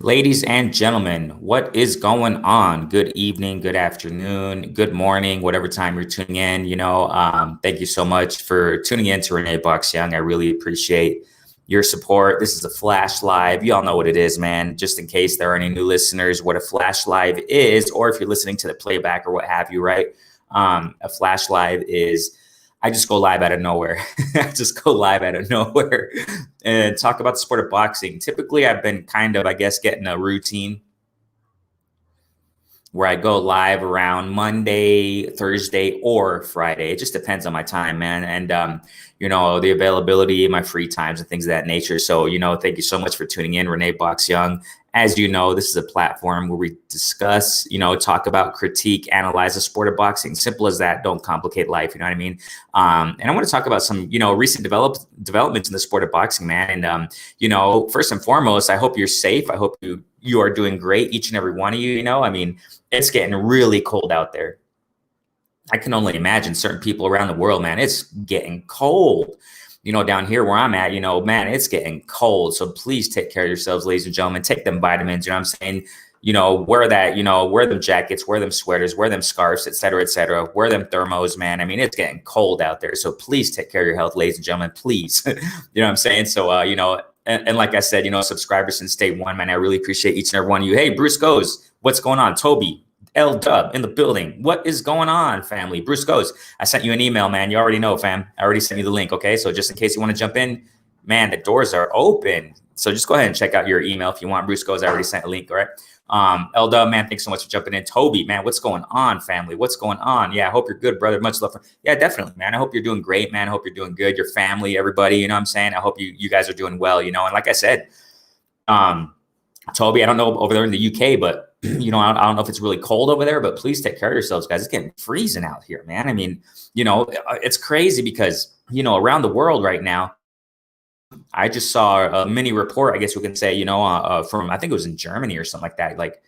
Ladies and gentlemen, what is going on? Good evening, good afternoon, good morning, whatever time you're tuning in. Thank you so much for tuning in to Renee Box Young. I really appreciate your support. This is a Flash Live. You all know what it is, man. Just in case there are any new listeners, what a Flash Live is, or if you're listening to the playback or what have you, right? A Flash Live is I just go live out of nowhere. I just go live out of nowhere and talk about the sport of boxing. Typically, I've been kind of, I guess, getting a routine where I go live around Monday, Thursday, or Friday. It just depends on my time, man. And, the availability, my free times and things of that nature. So, thank you so much for tuning in, Renee Box Young. As you know, this is a platform where we discuss, talk about, critique, analyze the sport of boxing. Simple as that. Don't complicate life. You know what I mean? And I want to talk about some, recent developments in the sport of boxing, man. And, first and foremost, I hope you're safe. I hope you are doing great, each and every one of you. It's getting really cold out there. I can only imagine certain people around the world, man. It's getting cold. Down here where I'm at, man, it's getting cold. So please take care of yourselves, ladies and gentlemen. Take them vitamins, what I'm saying? Wear that, wear them jackets, wear them sweaters, wear them scarves, et cetera, et cetera. Wear them thermos, man. I mean, it's getting cold out there. So please take care of your health, ladies and gentlemen, please. You know what I'm saying? So, and like I said, subscribers since day one, man, I really appreciate each and every one of you. Hey, Bruce Goes, what's going on? Toby, L Dub in the building. What is going on, family? Bruce Goes, I sent you an email, man. You already know, fam. I already sent you the link, okay? So just in case you want to jump in, man, the doors are open. So just go ahead and check out your email if you want. Bruce Goes, I already sent a link, all right? L Dub, man, thanks so much for jumping in. Toby, man, what's going on, family? What's going on? Yeah, I hope you're good, brother. Much love. Yeah, definitely, man. I hope you're doing great, man. I hope you're doing good. Your family, everybody, you know what I'm saying? I hope you guys are doing well, And like I said, Toby, I don't know over there in the UK, but I don't know if it's really cold over there, but please take care of yourselves, guys. It's getting freezing out here, man. I mean, it's crazy because, around the world right now, I just saw a mini report, I guess we can say, from, I think it was in Germany or something like that. Like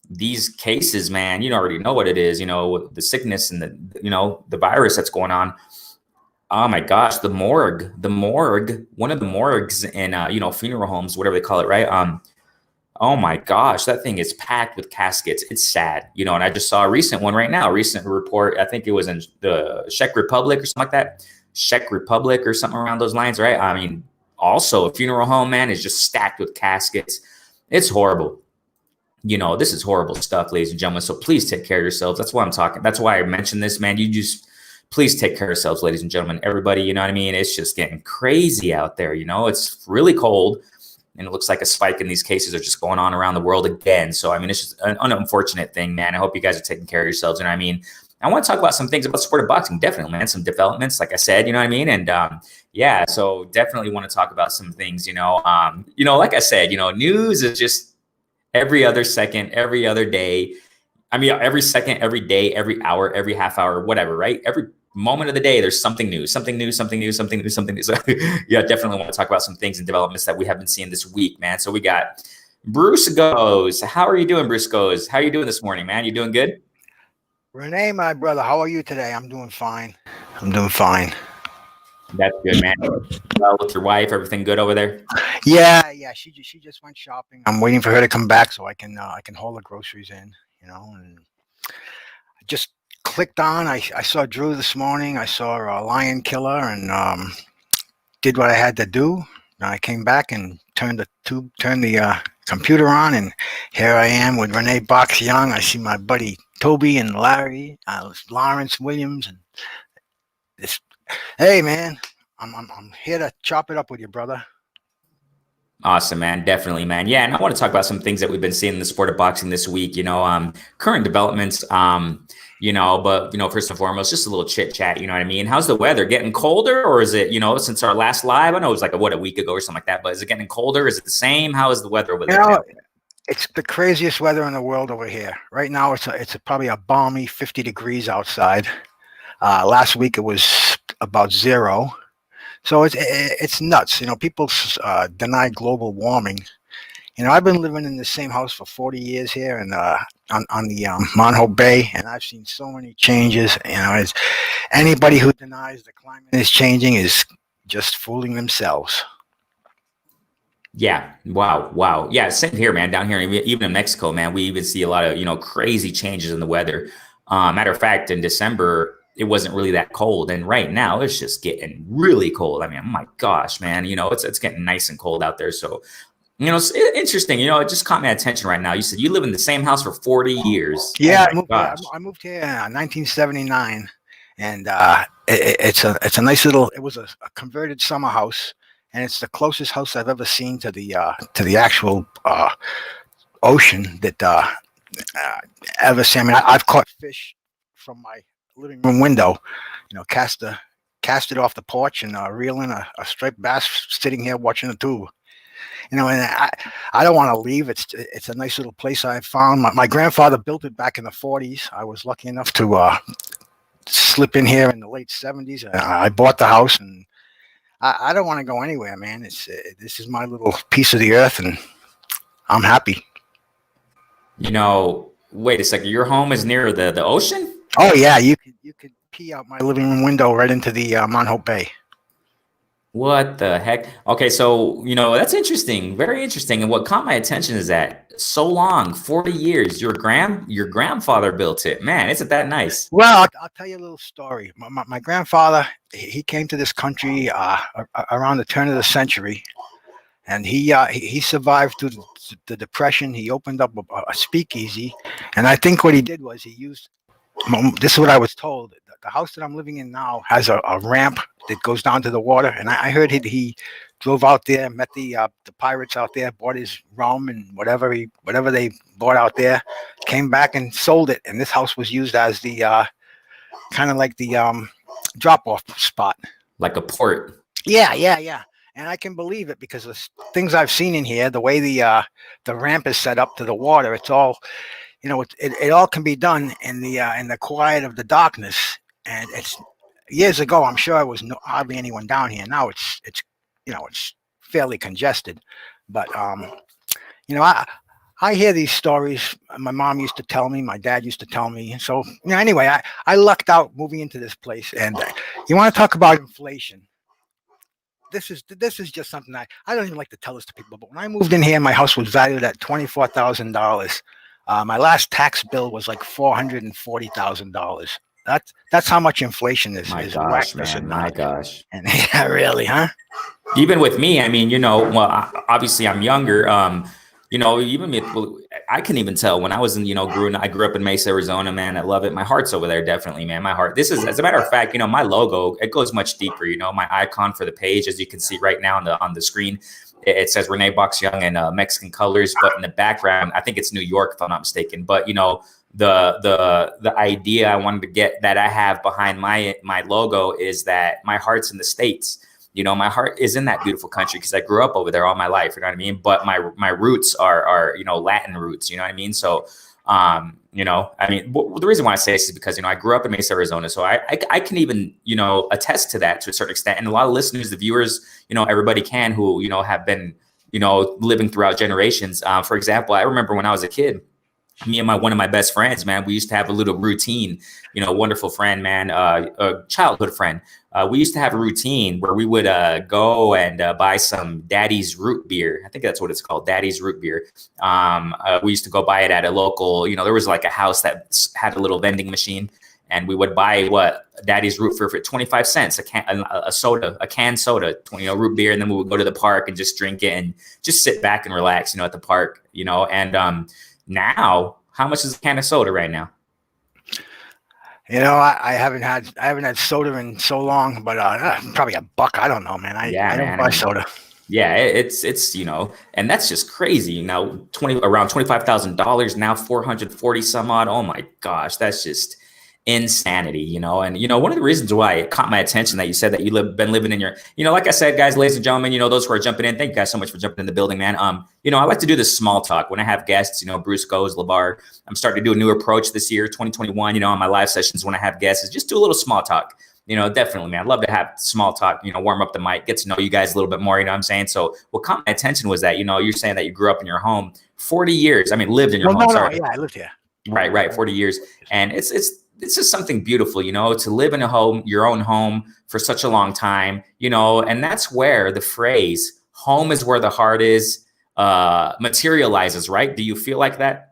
these cases, man, you already know what it is, the sickness and the virus that's going on. Oh my gosh, the morgue, one of the morgues in, funeral homes, whatever they call it, right? Oh my gosh, that thing is packed with caskets. It's sad, and I just saw a recent one right now, a recent report. I think it was in the Czech Republic or something like that. Czech Republic or something around those lines, right? I mean, also a funeral home, man, is just stacked with caskets. It's horrible. This is horrible stuff, ladies and gentlemen. So please take care of yourselves. That's why I'm talking. That's why I mentioned this, man. Please take care of yourselves, ladies and gentlemen. Everybody, you know what I mean? It's just getting crazy out there. It's really cold. And it looks like a spike in these cases are just going on around the world again. So, I mean, it's just an unfortunate thing, man. I hope you guys are taking care of yourselves. You know what I mean? I want to talk about some things about the sport of boxing. Definitely, man. Some developments, like I said, you know what I mean? And yeah, so definitely want to talk about some things, like I said, news is just every other second, every other day. I mean, every second, every day, every hour, every half hour, whatever, right? Every moment of the day, there's something new. So yeah, definitely want to talk about some things and developments that we have been seeing this week, man. So we got Bruce Goes. How are you doing, Bruce Goes? How are you doing this morning, man? You doing good? Renee, my brother, how are you today? I'm doing fine. That's good, man. Well, with your wife, everything good over there? Yeah. She just went shopping. I'm waiting for her to come back so I can haul the groceries in. And I just clicked on. I saw Drew this morning. I saw Lion Killer and did what I had to do. And I came back and turned the computer on, and here I am with Renee Box Young. I see my buddy Toby and Larry, Lawrence Williams, and this. Hey, man, I'm here to chop it up with you, brother. Awesome, man. Definitely, man. Yeah, and I want to talk about some things that we've been seeing in the sport of boxing this week, current developments, but, first and foremost, just a little chit chat, you know what I mean? How's the weather? Getting colder, or is it, since our last live? I know it was like, a week ago or something like that, but is it getting colder? Is it the same? How is the weather over there? It's the craziest weather in the world over here. Right now, it's probably a balmy 50 degrees outside. Last week, it was about 0. So it's nuts. People deny global warming. I've been living in the same house for 40 years here, and on the Monhoe Bay, and I've seen so many changes. Anybody who denies the climate is changing is just fooling themselves. Yeah. Wow. Wow. Yeah. Same here, man. Down here, even in Mexico, man, we even see a lot of, crazy changes in the weather. Matter of fact, in December, it wasn't really that cold. And right now it's just getting really cold. I mean, oh my gosh, man, it's getting nice and cold out there. So, it's interesting. It just caught my attention right now. You said you live in the same house for 40 years. Oh Yeah, my gosh. I moved here in 1979, and it's a nice little. It was a converted summer house, and it's the closest house I've ever seen to the actual ocean that ever seen. I mean, I've caught fish from my living room window. Cast it off the porch and reel in a striped bass sitting here watching the tube. And I don't want to leave. It's a nice little place I found. My grandfather built it back in the 40s. I was lucky enough to slip in here in the late 70s. I bought the house, and I don't want to go anywhere, man. This is my little piece of the earth, and I'm happy. Wait a second. Your home is near the ocean? Oh yeah, you could pee out my living room window right into the Mount Hope Bay. What the heck? Okay, so that's interesting, very interesting. And what caught my attention is that so long, 40 years, your grandfather built it. Man, isn't that nice? Well, I'll tell you a little story. My grandfather, he came to this country around the turn of the century, and he survived through the Depression. He opened up a speakeasy, and I think what he did was he used. This is what I was told. The house that I'm living in now has a ramp that goes down to the water, and I heard he drove out there, met the pirates out there, bought his rum and whatever they bought out there, came back and sold it, and this house was used as the kind of like the drop-off spot, like a port. Yeah. And I can believe it because the things I've seen in here, the way the ramp is set up to the water, it's all. It all can be done in the quiet of the darkness. And it's years ago. I'm sure there was hardly anyone down here. Now it's fairly congested. But I hear these stories. My mom used to tell me. My dad used to tell me. So anyway, I lucked out moving into this place. And you want to talk about inflation? This is just something I don't even like to tell this to people. But when I moved in here, my house was valued at $24,000. My last tax bill was like $440,000. That's how much inflation is. My gosh, man. My gosh. And yeah, really, huh? Even with me, I mean, well, obviously I'm younger. Even me, I can even tell when I was in, I grew up in Mesa, Arizona, man. I love it. My heart's over there, definitely, man. My heart. This is, as a matter of fact, my logo, it goes much deeper. My icon for the page, as you can see right now on the screen. It says Rene Box Young in Mexican colors, but in the background, I think it's New York, if I'm not mistaken. But the idea I wanted to get that I have behind my logo is that my heart's in the States. My heart is in that beautiful country because I grew up over there all my life. You know what I mean? But my roots are Latin roots. You know what I mean? So the reason why I say this is because, I grew up in Mesa, Arizona. So I can even, attest to that to a certain extent. And a lot of listeners, the viewers, everybody can who, have been, living throughout generations. For example, I remember when I was a kid, me and one of my best friends, man, we used to have a little routine, wonderful friend, man, a childhood friend. We used to have a routine where we would go and buy some Daddy's root beer. I think that's what it's called, Daddy's root beer. We used to go buy it at a local, there was like a house that had a little vending machine, and we would buy Daddy's root beer for 25 cents, a canned soda, root beer. And then we would go to the park and just drink it and just sit back and relax, at the park, and now, how much is a can of soda right now? I haven't had soda in so long, but probably $1. I don't know, man. I don't buy soda. Yeah, it's and that's just crazy. Around $25,000 now, 440 some odd. Oh my gosh, that's just insanity, And one of the reasons why it caught my attention that you said that been living in your, like I said, guys, ladies and gentlemen, those who are jumping in, thank you guys so much for jumping in the building, man. I like to do this small talk when I have guests. Bruce goes, LeVar. I'm starting to do a new approach this year, 2021. On my live sessions when I have guests, is just do a little small talk. Definitely, man. I'd love to have small talk. Warm up the mic, get to know you guys a little bit more. You know what I'm saying? So what caught my attention was that you're saying that you grew up in your home 40 years. I mean, lived in your home. No, yeah, I lived here. Right, 40 years, and it's just something beautiful, to live in a home, your own home for such a long time, and that's where the phrase home is where the heart is, materializes, right? Do you feel like that?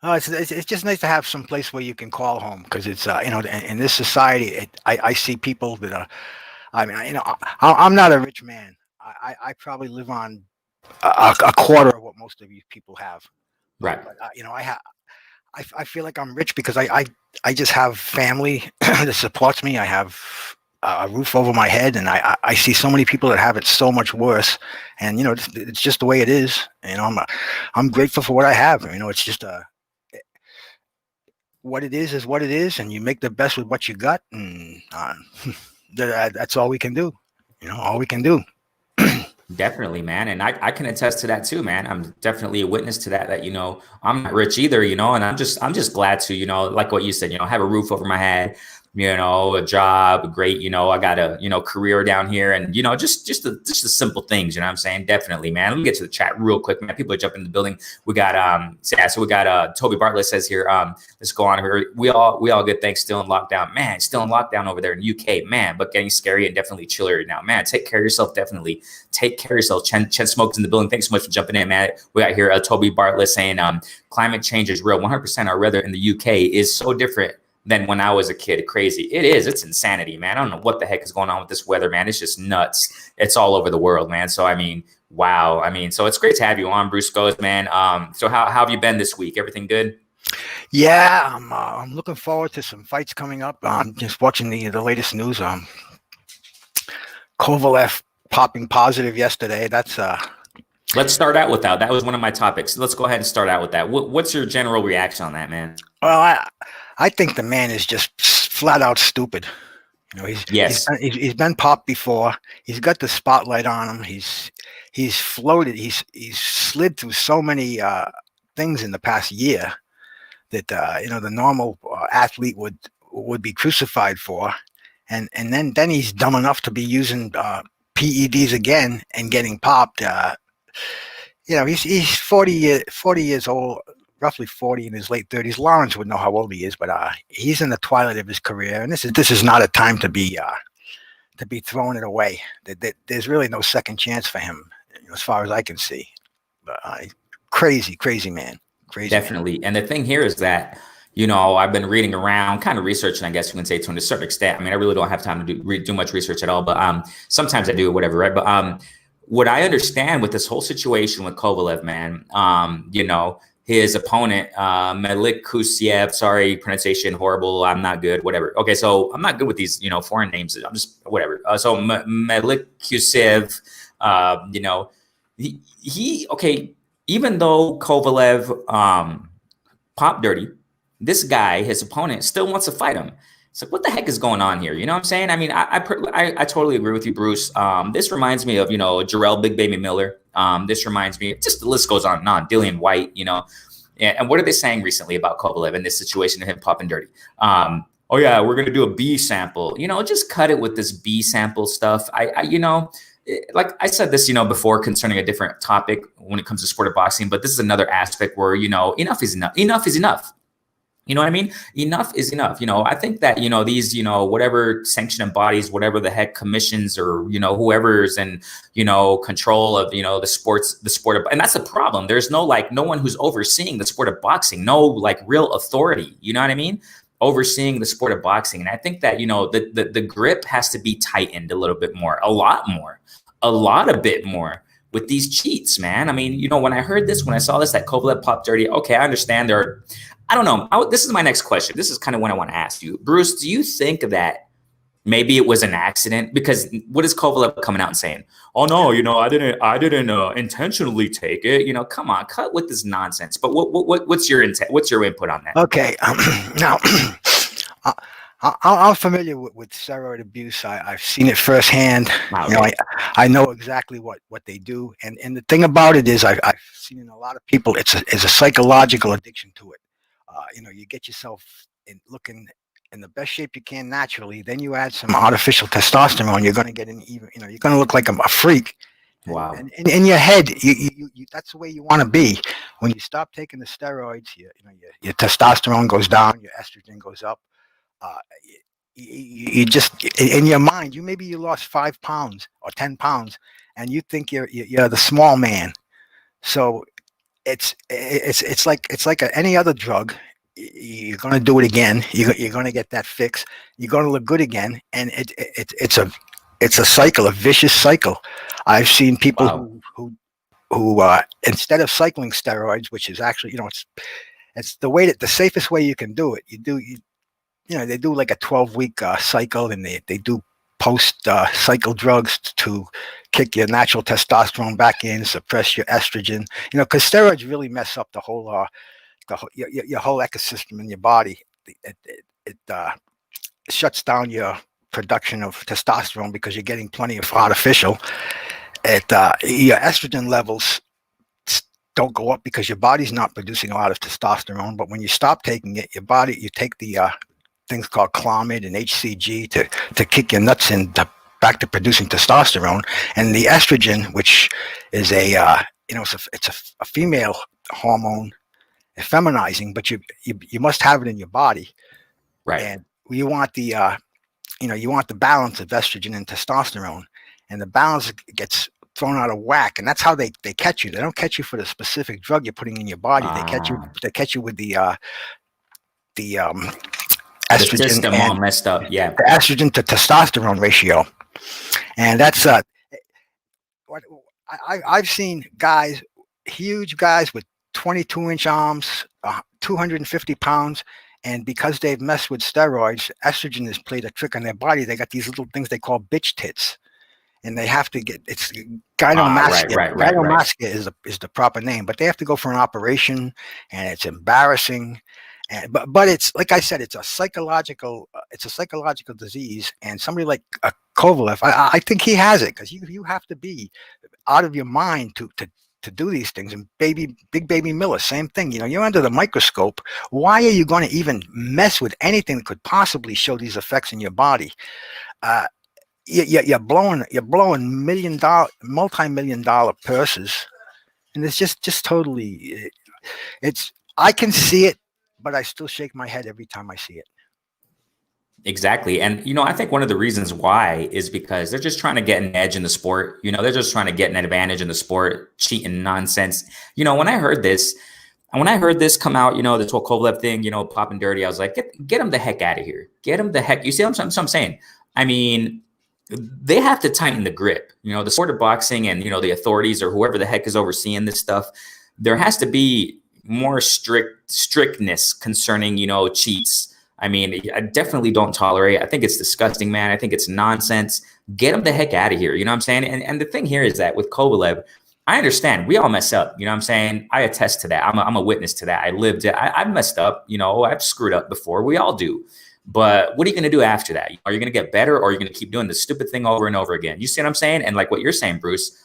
It's just nice to have some place where you can call home, because it's in this society, I see people that are, I mean, I'm not a rich man. I probably live on a quarter of what most of you people have. Right. But I feel like I'm rich because I just have family that supports me. I have a roof over my head, and I see so many people that have it so much worse. And it's just the way it is. I'm grateful for what I have. It's just what it is what it is, and you make the best with what you got, and that's all we can do. All we can do. Definitely, man. And I can attest to that too, man. I'm definitely a witness to that, I'm not rich either, and I'm just glad to, like what you said, have a roof over my head, a job, great, I got a, career down here, and, just the simple things, what I'm saying? Definitely, man. Let me get to the chat real quick, man. People are jumping in the building. We got, so we got, Toby Bartlett says here, let's go on here. We all good. Thanks. Still in lockdown, man. Still in lockdown over there in UK, man, but getting scary and definitely chillier now, man. Take care of yourself. Definitely take care of yourself. Chen Smokes in the building. Thanks so much for jumping in, man. We got here, Toby Bartlett saying, climate change is real. 100%. Our weather in the UK is so different than when I was a kid. Crazy. It is. It's insanity, man. I don't know what the heck is going on with this weather, man. It's just nuts. It's all over the world, man. So, wow. So it's great to have you on, Bruce Goes, man. So how have you been this week? Everything good? Yeah, I'm looking forward to some fights coming up. I'm just watching the latest news. Kovalev popping positive yesterday. That's Let's start out with that. That was one of my topics. Let's go ahead and start out with that. What's your general reaction on that, man? Well, I think the man is just flat out stupid. He's been popped before. He's got the spotlight on him. He's floated. He's slid through so many things in the past year that the normal athlete would be crucified for, and then he's dumb enough to be using PEDs again and getting popped. He's 40 years old, roughly 40, in his late 30s. Lawrence would know how old he is, but he's in the twilight of his career, and this is not a time to be throwing it away. There's really no second chance for him, as far as I can see. But crazy man, crazy. Definitely. Man. And the thing here is that I've been reading around, kind of researching, I guess you can say, to a certain extent. I really don't have time to do much research at all, but sometimes I do, whatever, right? But what I understand with this whole situation with Kovalev, man, his opponent, Melik Kusiev, sorry, pronunciation horrible, I'm not good, whatever. Okay, so I'm not good with these, foreign names. I'm just, whatever. So Melik Kusiev, okay, even though Kovalev popped dirty, this guy, his opponent, still wants to fight him. It's like, what the heck is going on here? You know what I'm saying? I totally agree with you, Bruce. This reminds me of, Jarrell Big Baby Miller. This reminds me, just the list goes on and on. Dillian White, and what are they saying recently about Kovalev in this situation of him popping dirty? Oh yeah, we're going to do a B sample, just cut it with this B sample stuff. Like I said this, before concerning a different topic when it comes to sport of boxing, but this is another aspect where, enough is enough. Enough is enough. You know what I mean? Enough is enough. I think that, these, whatever sanctioning bodies, whatever the heck commissions or, whoever's in, control of, the sport of, and that's a problem. There's no one who's overseeing the sport of boxing, no real authority, you know what I mean? Overseeing the sport of boxing. And I think that, the grip has to be tightened a little bit more, a bit more with these cheats, man. When I heard this, when I saw this, that Kovalev popped dirty, okay, I understand I don't know. This is my next question. This is kind of what I want to ask you. Bruce, do you think that maybe it was an accident? Because what is Kovalev coming out and saying? Oh, no, I didn't intentionally take it. Come on, cut with this nonsense. But what's your intent? What's your input on that? Okay. Now, I'm familiar with steroid abuse. I've seen it firsthand. Wow. I know exactly what they do. And the thing about it is I've seen in a lot of people, it's a psychological addiction to it. You get yourself looking in the best shape you can naturally, then you add some artificial testosterone, you're going to get you're going to look like a freak. Wow. And in your head, you that's the way you want to be. When you stop taking the steroids, your testosterone goes down, your estrogen goes up. you just in your mind, maybe you lost 5 pounds or 10 pounds, and you think you're the small man. So it's like any other drug. You're going to do it again. You're going to get that fix. You're going to look good again, and it's a cycle, a vicious cycle. I've seen people Wow. who instead of cycling steroids, which is actually, it's the safest way you can do it. They do like a 12-week cycle, and they do post cycle drugs to kick your natural testosterone back in, suppress your estrogen. Because steroids really mess up the whole your whole ecosystem in your body. It shuts down your production of testosterone because you're getting plenty of artificial. Your estrogen levels don't go up because your body's not producing a lot of testosterone. But when you stop taking it, you take the things called Clomid and HCG to kick your nuts in back to producing testosterone. And the estrogen, which is it's a female hormone, feminizing, but you must have it in your body. Right. And you want the balance of estrogen and testosterone, and the balance gets thrown out of whack, and that's how they catch you. They don't catch you for the specific drug you're putting in your body. They catch you with the estrogen, the system all messed up. Yeah. the estrogen to testosterone ratio. And that's what I've seen guys, huge guys with 22-inch arms, 250 pounds, and because they've messed with steroids, estrogen has played a trick on their body. They got these little things they call bitch tits, and they have to get, it's gynecomastia. Right. Gynecomastia is the proper name, but they have to go for an operation, and it's embarrassing. But it's, like I said, it's a psychological disease. And somebody like Kovalev, I think he has it, because you have to be out of your mind to do these things. And Big Baby Miller, same thing. You're under the microscope. Why are you going to even mess with anything that could possibly show these effects in your body? You're blowing multi-million-dollar purses, and it's just totally. I can see it, but I still shake my head every time I see it. Exactly. And, I think one of the reasons why is because they're just trying to get an edge in the sport. They're just trying to get an advantage in the sport, cheating nonsense. When I heard this come out, this whole Kovalev thing, popping dirty, I was like, get him the heck out of here. Get him the heck. You see what I'm saying? I mean, they have to tighten the grip, the sport of boxing, and, the authorities or whoever the heck is overseeing this stuff. There has to be more strictness concerning, cheats. I mean, I definitely don't tolerate. I think it's disgusting, man. I think it's nonsense. Get him the heck out of here. You know what I'm saying? And the thing here is that with Kovalev, I understand we all mess up. You know what I'm saying? I attest to that. I'm a witness to that. I lived it. I've messed up. I've screwed up before. We all do. But what are you going to do after that? Are you going to get better, or are you going to keep doing the stupid thing over and over again? You see what I'm saying? And like what you're saying, Bruce,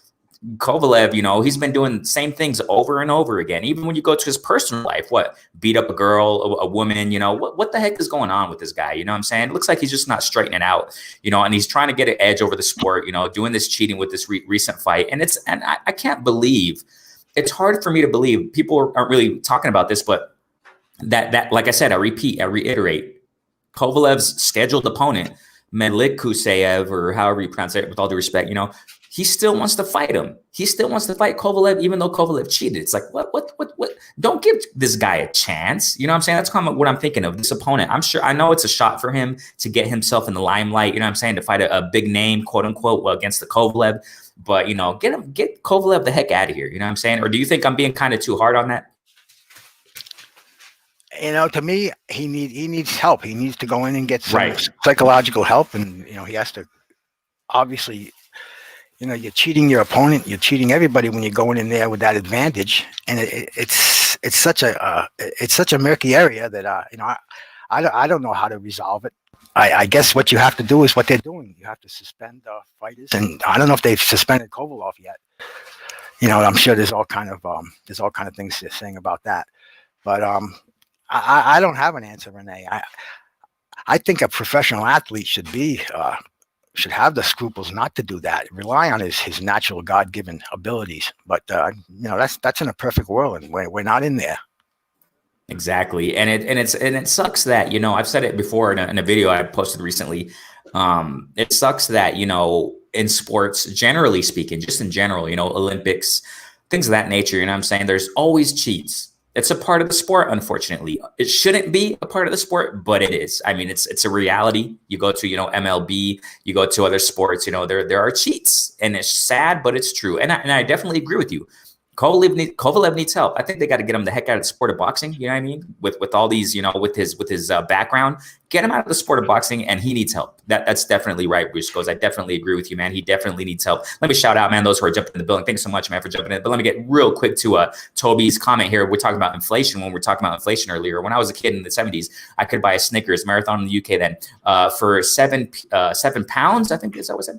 Kovalev, he's been doing the same things over and over again. Even when you go to his personal life, beat up a girl, a woman, what the heck is going on with this guy? You know what I'm saying? It looks like he's just not straightening out, and he's trying to get an edge over the sport, doing this cheating with this recent fight. And I can't believe, it's hard for me to believe, people aren't really talking about this, but that like I said, I reiterate, Kovalev's scheduled opponent, Melik Kusayev, or however you pronounce it, with all due respect, he still wants to fight him. He still wants to fight Kovalev, even though Kovalev cheated. It's like, what? Don't give this guy a chance. You know what I'm saying? That's kind of what I'm thinking of this opponent. I know it's a shot for him to get himself in the limelight, you know what I'm saying, to fight a big name, quote unquote, against the Kovalev. But, get Kovalev the heck out of here. You know what I'm saying? Or do you think I'm being kind of too hard on that? To me, he needs help. He needs to go in and get some psychological help. And, he has to, obviously, you're cheating your opponent, you're cheating everybody when you're going in there with that advantage. And it's such a murky area that, I don't know how to resolve it. I guess what you have to do is what they're doing. You have to suspend fighters. And I don't know if they've suspended Kovalev yet. I'm sure there's all kind of things they're saying about that. But, I don't have an answer, Renee. I think a professional athlete should have the scruples not to do that. Rely on his natural God-given abilities. But that's in a perfect world, and we're not in there. Exactly. And it sucks that, you know, I've said it before in a video I posted recently. It sucks that, you know, in sports, generally speaking, just in general, you know, Olympics, things of that nature, you know what I'm saying? There's always cheats. It's a part of the sport, unfortunately. It shouldn't be a part of the sport, but it is. I mean, it's a reality. You go to, you know, MLB, you go to other sports, you know, there are cheats, and it's sad, but it's true. And I definitely agree with you. Kovalev needs help. I think they got to get him the heck out of the sport of boxing. You know what I mean? With all these, you know, with his background, get him out of the sport of boxing, and he needs help. That's definitely right, Bruce goes. I definitely agree with you, man. He definitely needs help. Let me shout out, man, those who are jumping in the building. Thanks so much, man, for jumping in. But let me get real quick to Toby's comment here. We're talking about inflation. When we were talking about inflation earlier, when I was a kid in the 70s, I could buy a Snickers marathon in the UK then for £7. I think is that what I said.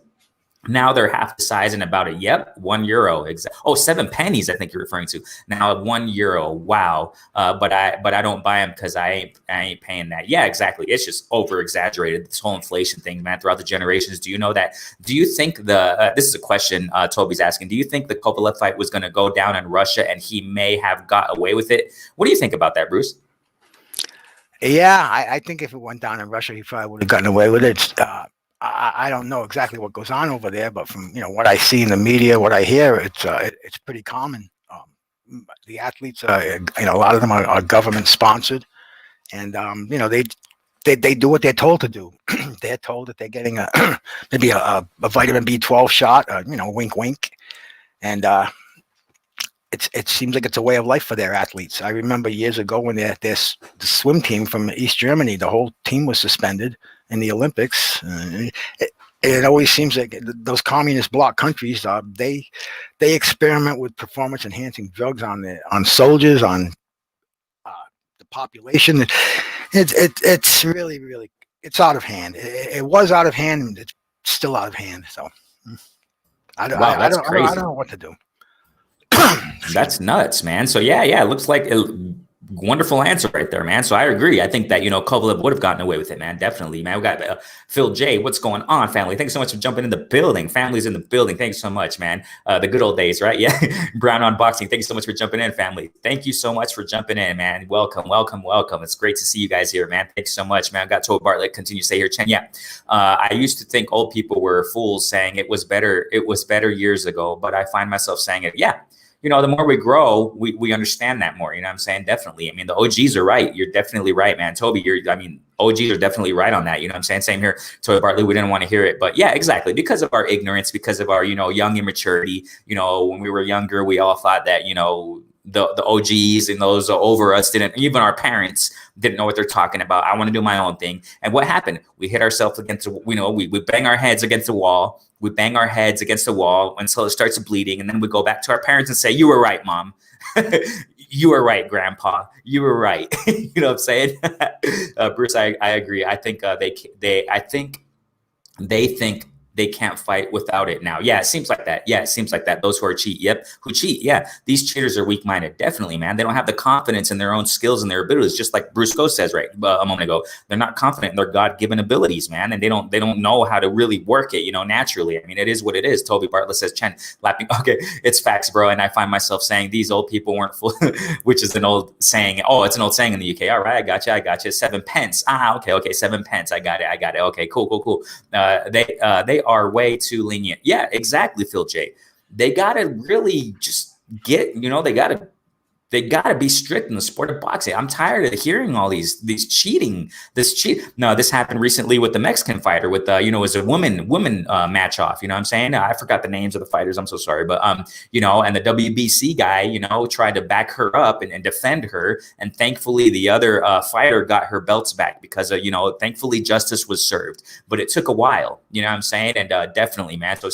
Now they're half the size and about it. Yep, €1. Oh, 7 pennies. I think you're referring to. Now €1. Wow. But I don't buy them because I ain't paying that. Yeah, exactly. It's just over exaggerated. This whole inflation thing, man. Throughout the generations, do you know that? Do you think this is a question Toby's asking? Do you think the Kovalev fight was going to go down in Russia and he may have got away with it? What do you think about that, Bruce? Yeah, I think if it went down in Russia, he probably would have gotten away with it. I don't know exactly what goes on over there, but from what I see in the media, what I hear, it's pretty common. The athletes, a lot of them are government sponsored, and they do what they're told to do. They're told that they're getting maybe a vitamin B12 shot, wink, wink, and it seems like it's a way of life for their athletes. I remember years ago when the swim team from East Germany, the whole team was suspended in the Olympics. It always seems like those communist bloc countries, they experiment with performance enhancing drugs on soldiers, on the population. It's really, really, it's out of hand. It was out of hand, and it's still out of hand. So I don't know what to do. That's nuts, man. So yeah, it looks like a wonderful answer right there, man. So I agree. I think that, Kovalev would have gotten away with it, man. Definitely, man. We got Phil J. What's going on, family? Thanks so much for jumping in the building. Family's in the building. Thanks so much, man. The good old days, right? Yeah. Brown Unboxing. Thank you so much for jumping in, family. Thank you so much for jumping in, man. Welcome, welcome, welcome. It's great to see you guys here, man. Thanks so much, man. I got Toby Bartlett. Continue to stay here, Chen. Yeah. I used to think old people were fools saying it was better years ago, but I find myself saying it. Yeah. The more we grow, we understand that more. You know what I'm saying? Definitely. I mean, the OGs are right. You're definitely right, man. Toby, OGs are definitely right on that. You know what I'm saying? Same here. Toby Bartley, we didn't want to hear it. But yeah, exactly. Because of our ignorance, because of our, young immaturity, when we were younger, we all thought that, the OGs and those over us even our parents didn't know what they're talking about. I want to do my own thing. And what happened? We hit ourselves against, we bang our heads against the wall. We bang our heads against the wall until it starts bleeding. And then we go back to our parents and say, you were right, mom. You were right, grandpa. You were right. You know what I'm saying? Bruce, I agree. I think they think they can't fight without it now. Yeah, it seems like that. Yeah, it seems like that. Those who are cheat. Yep. Who cheat. Yeah. These cheaters are weak-minded. Definitely, man. They don't have the confidence in their own skills and their abilities. Just like Bruce Go says right a moment ago. They're not confident in their God-given abilities, man. And they don't know how to really work it, naturally. I mean, it is what it is. Toby Bartlett says, Chen, lapping. Okay, it's facts, bro. And I find myself saying these old people weren't full, which is an old saying. Oh, it's an old saying in the UK. All right, I got you. 7 pence. Okay. 7 pence. I got it. Okay, cool. They are way too lenient. Yeah, exactly, Phil J. They gotta really just get, they gotta be strict in the sport of boxing. I'm tired of hearing all these cheating. No, this happened recently with the Mexican fighter with it was a woman match off. You know what I'm saying? I forgot the names of the fighters. I'm so sorry, but and the WBC guy, tried to back her up and defend her, and thankfully the other fighter got her belts back because thankfully justice was served, but it took a while. You know what I'm saying? And definitely, man. So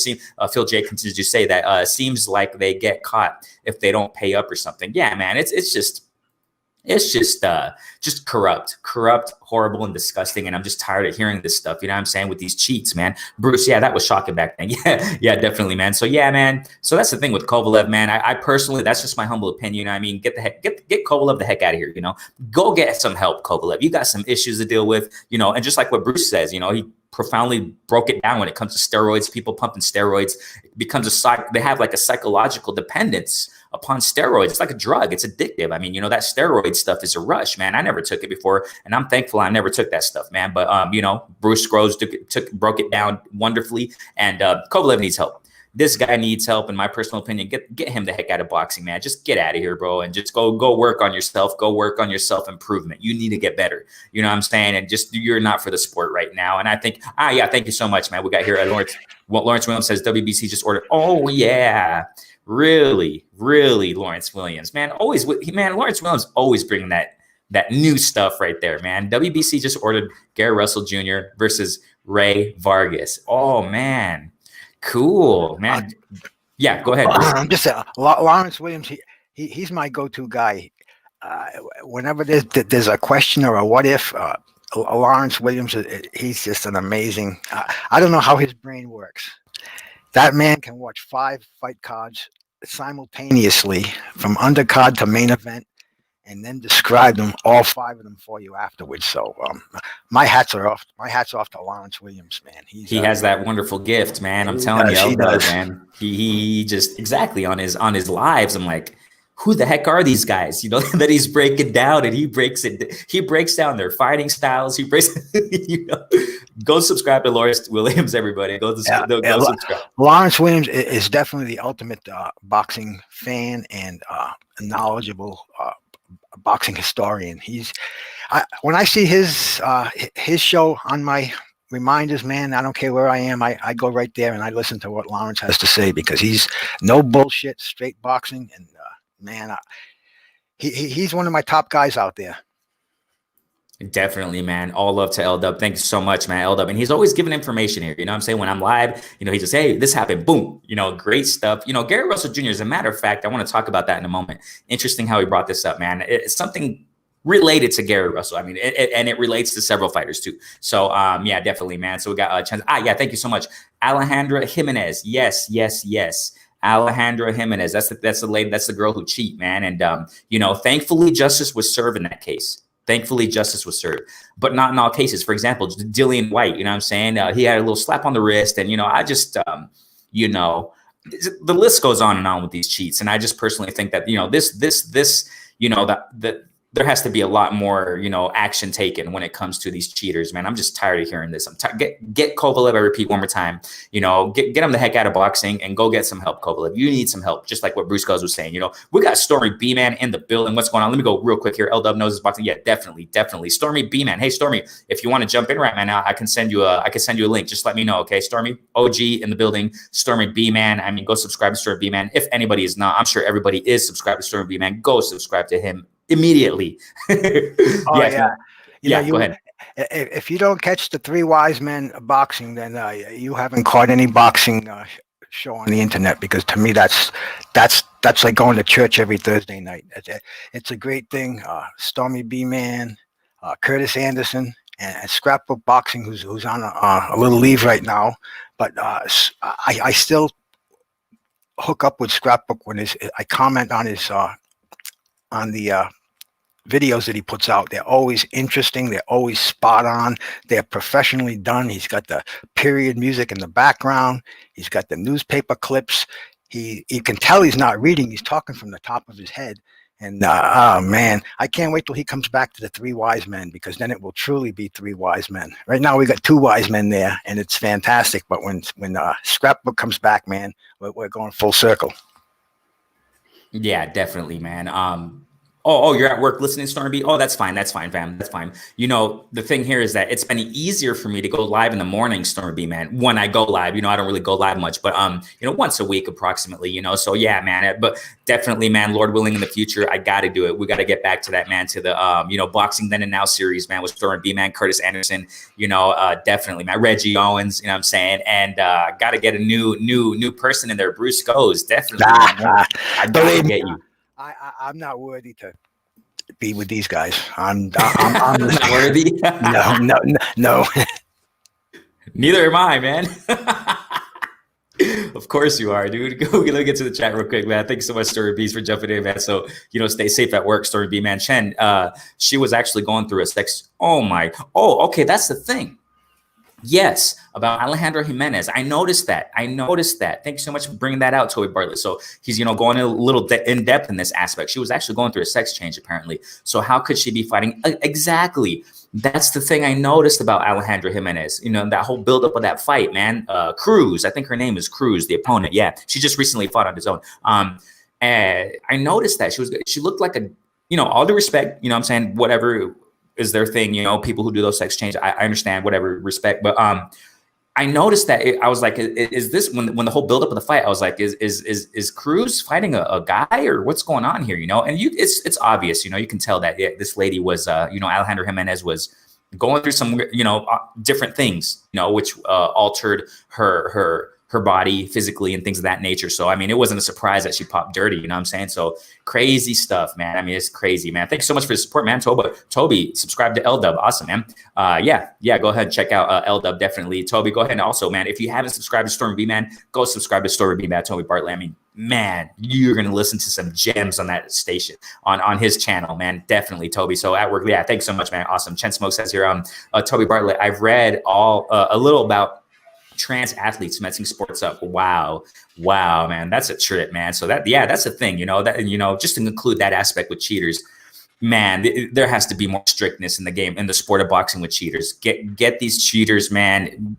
Phil J continues to say that seems like they get caught if they don't pay up or something. Yeah, man. It's just corrupt, horrible, and disgusting. And I'm just tired of hearing this stuff. You know what I'm saying? With these cheats, man. Bruce, yeah, that was shocking back then. Yeah, definitely, man. So yeah, man. So that's the thing with Kovalev, man. I personally, that's just my humble opinion. I mean, get Kovalev the heck out of here. Go get some help, Kovalev. You got some issues to deal with, and just like what Bruce says, profoundly broke it down when it comes to steroids. People pumping steroids, it becomes they have like a psychological dependence upon steroids. It's like a drug. It's addictive. I mean, you know, that steroid stuff is a rush, man. I never took it before, and I'm thankful I never took that stuff, man. But you know, Bruce Groves broke it down wonderfully, and Kovalev needs help. This guy needs help, in my personal opinion. Get him the heck out of boxing, man. Just get out of here, bro, and just go work on yourself. Go work on your self-improvement. You need to get better. You know what I'm saying? And just, you're not for the sport right now. And I think, yeah, thank you so much, man. We got here at Lawrence Williams says WBC just ordered. Oh, yeah. Really, Lawrence Williams, man. Lawrence Williams always bringing that new stuff right there, man. WBC just ordered Gary Russell Jr. versus Ray Vargas. Oh, man. Cool, man. Yeah, go ahead. I'm just Lawrence Williams. He's my go-to guy. Whenever there's a question or a what if, Lawrence Williams, he's just an amazing. I don't know how his brain works. That man can watch 5 fight cards simultaneously, from undercard to main event, and then describe them, all 5 of them, for you afterwards. So my hats off to Lawrence Williams, man. He has that wonderful gift, man. I'm telling you, man. He just, exactly, on his lives, I'm like, who the heck are these guys? You know, that he's breaking down, and he breaks down their fighting styles. He breaks, you know. Go subscribe to Lawrence Williams, everybody. Go subscribe. Lawrence Williams is definitely the ultimate boxing fan and knowledgeable boxing historian. When I see his show on my reminders, man, I don't care where I am. I go right there and I listen to what Lawrence has to say, because he's no bullshit, straight boxing. And man, he's one of my top guys out there. Definitely, man. All love to L-Dub. Thanks so much, man, L-Dub. And he's always giving information here. You know what I'm saying? When I'm live, you know, he just, hey, this happened. Boom. You know, great stuff. You know, Gary Russell Jr., as a matter of fact, I want to talk about that in a moment. Interesting how he brought this up, man. It's something related to Gary Russell. I mean, and it relates to several fighters too. So, yeah, definitely, man. So we got a chance. Yeah, thank you so much. Alejandra Jimenez. Yes. Alejandra Jimenez. That's the lady. That's the girl who cheat, man. And, you know, thankfully, justice was served in that case. Thankfully, justice was served, but not in all cases. For example, Dillian White, you know what I'm saying? He had a little slap on the wrist, and, you know, I just, you know, the list goes on and on with these cheats. And I just personally think that, you know, this, you know, that there has to be a lot more, you know, action taken when it comes to these cheaters, man. I'm just tired of hearing this. Get Kovalev, I repeat one more time, you know, get him the heck out of boxing and go get some help, Kovalev. You need some help, just like what Bruce Groves was saying. You know, we got Stormy B-Man in the building. What's going on? Let me go real quick here. L-Dub knows his boxing. Yeah, definitely. Stormy B-Man. Hey, Stormy, if you want to jump in right now, I can send you a link. Just let me know, okay? Stormy, OG in the building. Stormy B-Man. I mean, go subscribe to Stormy B-Man. If anybody is not, I'm sure everybody is subscribed to Stormy B-Man. Go subscribe to him immediately. Yeah. Go ahead. If you don't catch the Three Wise Men boxing, then you haven't caught any boxing show on the internet, because to me that's like going to church every Thursday night. It's a great thing. Stormy B-Man, Curtis Anderson, and Scrapbook Boxing, who's on a little leave right now, but I still hook up with Scrapbook when I comment on his on the videos that he puts out. They're always interesting. They're always spot on. They're professionally done. He's got the period music in the background. He's got the newspaper clips. You can tell he's not reading. He's talking from the top of his head. And oh man, I can't wait till he comes back to the Three Wise Men, because then it will truly be Three Wise Men. Right now we got Two Wise Men there, and it's fantastic. But when Scrapbook comes back, man, we're going full circle. Yeah, definitely, man. Oh, you're at work listening to Stormy B? Oh, that's fine, fam. That's fine. You know, the thing here is that it's been easier for me to go live in the morning, Stormy B, man, when I go live. You know, I don't really go live much, but, you know, once a week approximately, you know. So, yeah, man. But definitely, man, Lord willing, in the future, I got to do it. We got to get back to that, man, to the, you know, Boxing Then and Now series, man, with Stormy B, man, Curtis Anderson, you know, definitely, man, Reggie Owens, you know what I'm saying? And got to get a new person in there, Bruce Groves, definitely. I got to get you. I'm not worthy to be with these guys. I'm not worthy. No. Neither am I, man. Of course you are, dude. Let me get to the chat real quick, man. Thanks so much, Story Bees, for jumping in, man. So, you know, stay safe at work, Story B, man. Chen, she was actually going through a sex. Oh, okay, that's the thing. Yes, about Alejandro Jimenez. I noticed that. I noticed that. Thank you so much for bringing that out, Toby Bartlett. So he's, going a little in depth in this aspect. She was actually going through a sex change, apparently. So how could she be fighting? Exactly. That's the thing I noticed about Alejandro Jimenez. That whole buildup of that fight, man. Cruz, I think her name is Cruz, the opponent. Yeah, she just recently fought on his own. And I noticed that she looked like all due respect, I'm saying, whatever is their thing, people who do those sex change, I understand, whatever, respect, but I noticed that I was like, is this when the whole buildup of the fight, I was like, is Cruz fighting a guy, or what's going on here, and it's obvious, you can tell that this lady was Alejandro Jimenez was going through some different things, which altered her body physically and things of that nature. So, I mean, it wasn't a surprise that she popped dirty, you know what I'm saying? So crazy stuff, man. I mean, it's crazy, man. Thanks so much for the support, man. Toby, subscribe to LDub. Awesome, man. Yeah, go ahead and check out LDub, definitely. Toby, go ahead. And also, man, if you haven't subscribed to Stormy B, man, go subscribe to Stormy B, man, Toby Bartlett. I mean, man, you're going to listen to some gems on that station, on his channel, man. Definitely, Toby. So at work, yeah, thanks so much, man. Awesome. Chen Smoke says here, Toby Bartlett, I've read a little about trans athletes messing sports up. Wow, man, that's a trip, man. So that's the thing, just to conclude that aspect with cheaters, man, there has to be more strictness in the game, in the sport of boxing with cheaters. Get these cheaters, man.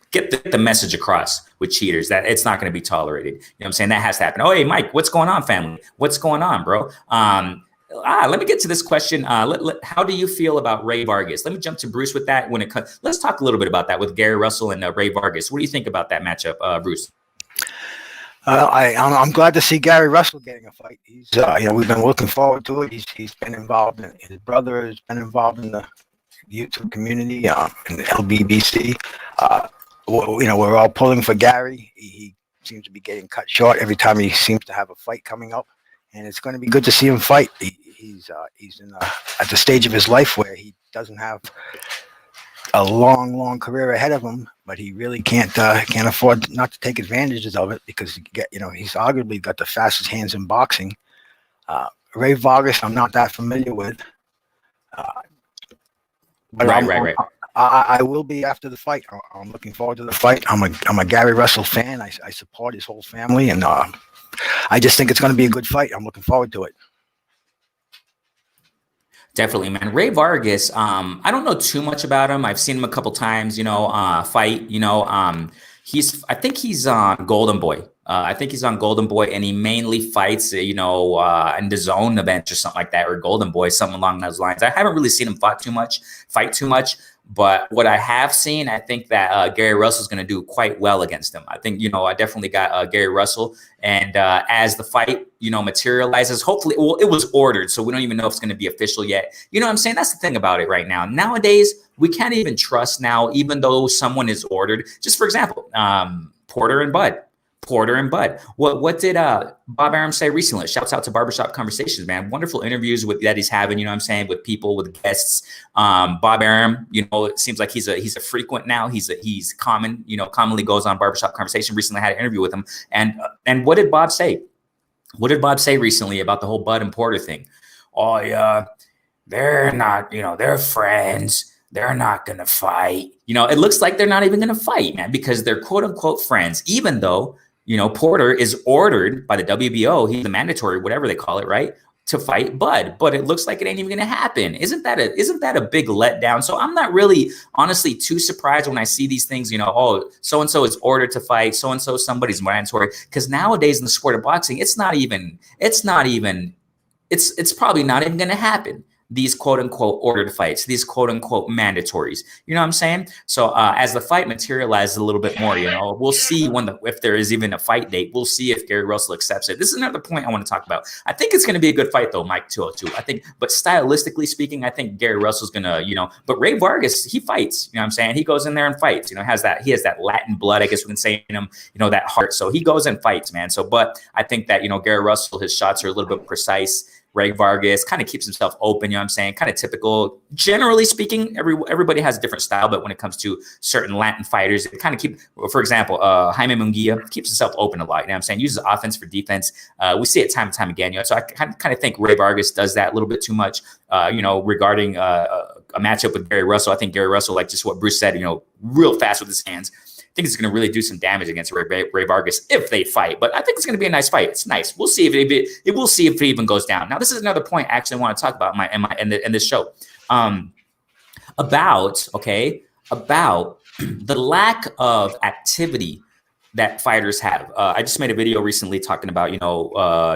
Get the message across with cheaters that it's not going to be tolerated. You know what I'm saying? That has to happen. Oh, hey, Mike, what's going on, family? What's going on, bro? Let me get to this question. How do you feel about Rey Vargas? Let me jump to Bruce with that. Let's talk a little bit about that with Gary Russell and Rey Vargas. What do you think about that matchup, Bruce? I'm glad to see Gary Russell getting a fight. He's, we've been looking forward to it. He's been involved in, his brother has been involved in the YouTube community, in the LBBC. We're all pulling for Gary. He seems to be getting cut short every time he seems to have a fight coming up. And it's going to be good to see him fight. He's at the stage of his life where he doesn't have a long career ahead of him, but he really can't afford not to take advantages of it, because he's arguably got the fastest hands in boxing. Rey Vargas, I'm not that familiar with. But right. I will be after the fight. I'm looking forward to the fight. I'm a Gary Russell fan. I support his whole family, and I just think it's going to be a good fight. I'm looking forward to it. Definitely, man. Rey Vargas, I don't know too much about him. I've seen him a couple times, fight. I think he's on Golden Boy. And he mainly fights, in the Zone event or something like that, or Golden Boy, something along those lines. I haven't really seen him fight too much. But what I have seen, I think that Gary Russell is going to do quite well against him. I think, I definitely got Gary Russell. And as the fight, materializes, hopefully, well, it was ordered, so we don't even know if it's going to be official yet. You know what I'm saying? That's the thing about it right now. Nowadays, we can't even trust now, even though someone is ordered. Just for example, Porter and Bud. What did Bob Arum say recently? Shouts out to Barbershop Conversations, man. Wonderful interviews that he's having, with people, with guests. Bob Arum, it seems like he's a frequent now. He's common, commonly goes on Barbershop Conversation. Recently had an interview with him. And what did Bob say? What did Bob say recently about the whole Bud and Porter thing? Oh yeah, they're not, they're friends. They're not going to fight. It looks like they're not even going to fight, man, because they're quote unquote friends, even though, Porter is ordered by the WBO. He's the mandatory, whatever they call it, right, to fight Bud. But it looks like it ain't even going to happen. Isn't that a big letdown? So I'm not really, honestly, too surprised when I see these things. So-and-so is ordered to fight. So-and-so, somebody's mandatory. Because nowadays in the sport of boxing, it's probably not even going to happen. These quote unquote ordered fights, these quote unquote mandatories. You know what I'm saying? So as the fight materializes a little bit more, we'll see if there is even a fight date. We'll see if Gary Russell accepts it. This is another point I want to talk about. I think it's going to be a good fight though, Mike 202. I think, but stylistically speaking, I think Gary Russell's going to, but Rey Vargas, he fights. You know what I'm saying? He goes in there and fights. He has that Latin blood, I guess we can say in him. That heart. So he goes and fights, man. So, but I think that Gary Russell, his shots are a little bit precise. Rey Vargas kind of keeps himself open, you know what I'm saying? Kind of typical. Generally speaking, everybody has a different style, but when it comes to certain Latin fighters, it kind of for example, Jaime Munguia keeps himself open a lot, you know what I'm saying? Uses offense for defense. We see it time and time again, So I kind of think Rey Vargas does that a little bit too much, regarding a matchup with Gary Russell. I think Gary Russell, like just what Bruce said, real fast with his hands. I think it's going to really do some damage against Ray Vargas if they fight. But I think it's going to be a nice fight. It's nice. We'll see if it even goes down. Now, this is another point I actually want to talk about in this show about the lack of activity that fighters have. I just made a video recently talking about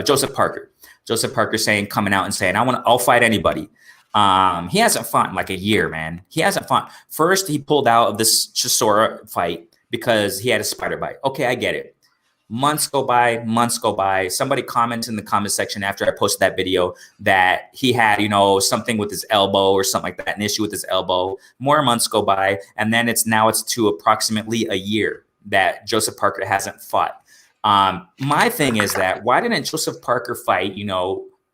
Joseph Parker. Joseph Parker coming out and saying, I'll fight anybody. He hasn't fought in like a year, man. He hasn't fought. First, he pulled out of this Chisora fight because he had a spider bite. Okay, I get it. Months go by. Somebody commented in the comment section after I posted that video that he had, something with his elbow or something like that, an issue with his elbow. More months go by, and then it's to approximately a year that Joseph Parker hasn't fought. My thing is that why didn't Joseph Parker fight,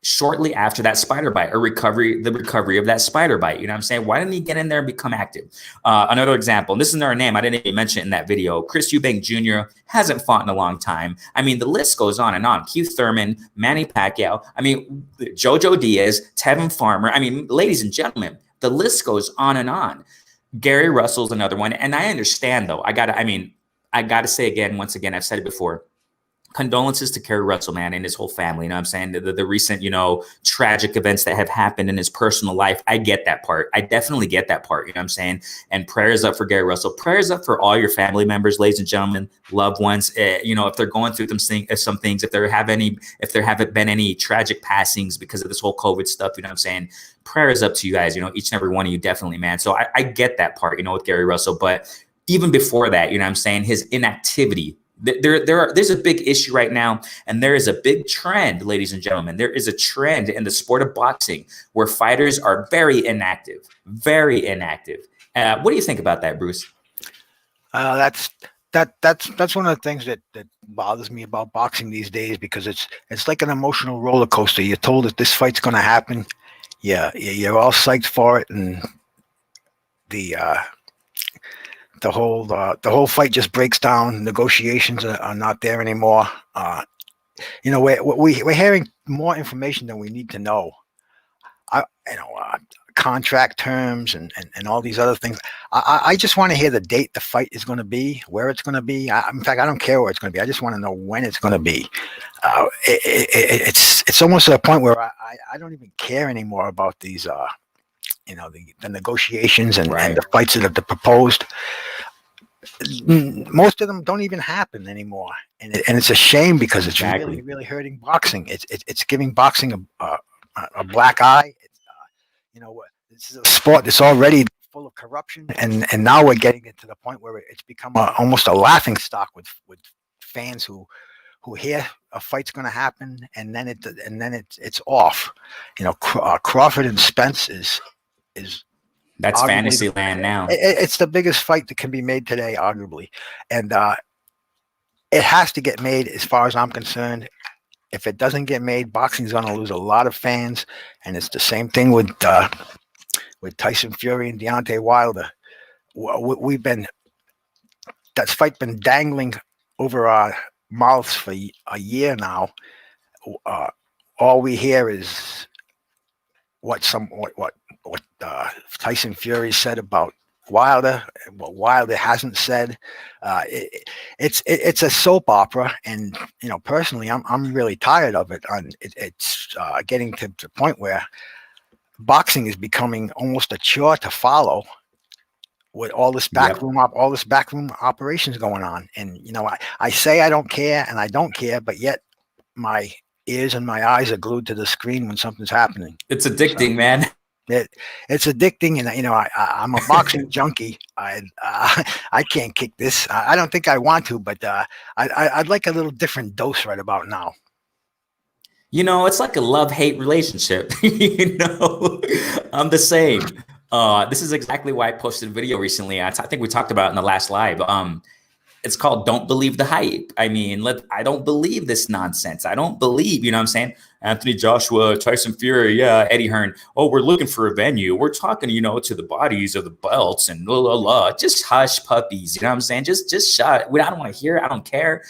shortly after that spider bite or the recovery of that spider bite? You know what I'm saying? Why didn't he get in there and become active? Another example, and this is another name I didn't even mention it in that video. Chris Eubank Jr. hasn't fought in a long time. I mean, the list goes on and on. Keith Thurman, Manny Pacquiao. I mean, Jojo Diaz, Tevin Farmer. I mean, ladies and gentlemen, the list goes on and on. Gary Russell's another one. And I understand, though. I got to say again, once again, I've said it before. Condolences to Gary Russell, man, and his whole family. You know what I'm saying? The recent, tragic events that have happened in his personal life. I get that part. I definitely get that part. You know what I'm saying? And prayers up for Gary Russell. Prayers up for all your family members, ladies and gentlemen, loved ones. If they're going through some things, if there haven't been any tragic passings because of this whole COVID stuff, you know what I'm saying? Prayers up to you guys, each and every one of you, definitely, man. So I get that part, with Gary Russell. But even before that, you know what I'm saying? His inactivity. There's a big issue right now, and there is a big trend, ladies and gentlemen. There is a trend in the sport of boxing where fighters are very inactive, very inactive. What do you think about that, Bruce? That's one of the things that bothers me about boxing these days, because it's like an emotional roller coaster. You're told that this fight's going to happen. Yeah, you're all psyched for it, and the whole fight just breaks down. Negotiations are not there anymore. We're hearing more information than we need to know. Contract terms and all these other things. I just want to hear the date the fight is going to be, where it's going to be. In fact, I don't care where it's going to be. I just want to know when it's going to be. It's almost to the point where I don't even care anymore about these. The negotiations and the fights that are proposed. Most of them don't even happen anymore, and it's a shame, because it's really, really hurting boxing. It's giving boxing a black eye. This is a sport that's already full of corruption, and now we're getting it to the point where it's become almost a laughing stock with fans who hear a fight's going to happen, and then it's off. Crawford and Spence is that's fantasy land now. It's the biggest fight that can be made today, arguably, and it has to get made, as far as I'm concerned. If it doesn't get made, boxing's going to lose a lot of fans, and it's the same thing with Tyson Fury and Deontay Wilder. That fight been dangling over our mouths for a year now. All we hear is what Tyson Fury said about Wilder, what Wilder hasn't said. It's a soap opera, and personally, I'm really tired of it. It's getting to the point where boxing is becoming almost a chore to follow, with all this backroom operations going on. And I say I don't care, and I don't care, but yet my ears and my eyes are glued to the screen when something's happening. It's addicting, man. It's addicting, and I'm a boxing junkie. I can't kick this. I don't think I want to, but I'd like a little different dose right about now. It's like a love-hate relationship. I'm the same. This is exactly why I posted a video recently. I think we talked about it in the last live. It's called Don't Believe the Hype. I mean, I don't believe this nonsense. I don't believe, you know what I'm saying? Anthony Joshua, Tyson Fury, yeah, Eddie Hearn. Oh, we're looking for a venue. We're talking, to the bodies of the belts and blah, blah, blah. Just hush puppies, you know what I'm saying? Just shut. I don't want to hear it. I don't care.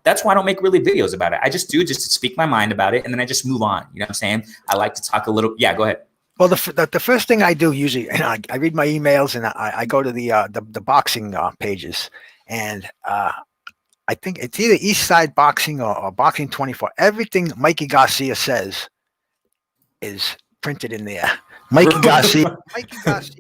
That's why I don't make really videos about it. I just do just to speak my mind about it, and then I just move on. You know what I'm saying? I like to talk a little. Yeah, go ahead. Well, the first thing I do usually, and I read my emails and I go to the boxing pages, and I think it's either East Side Boxing or Boxing 24. Everything Mikey Garcia says is printed in there. Mikey Garcia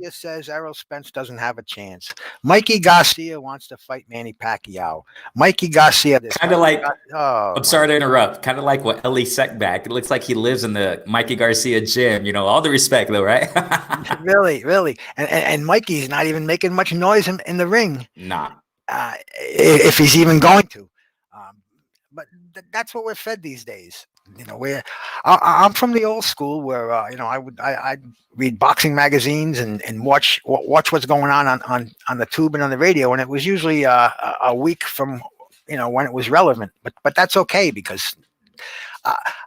says Errol Spence doesn't have a chance. Mikey Garcia wants to fight Manny Pacquiao. Mikey Garcia, this kind of like. I'm sorry to interrupt. Kind of like what Ellie Seckback. It looks like he lives in the Mikey Garcia gym. You know, all the respect though, right? Really, and Mikey's not even making much noise in the ring. Nah. If he's even going to. But that's what we're fed these days. You know, I'm from the old school where you know I'd read boxing magazines and watch what's going on the tube and on the radio, and it was usually a week from when it was relevant. But that's okay, because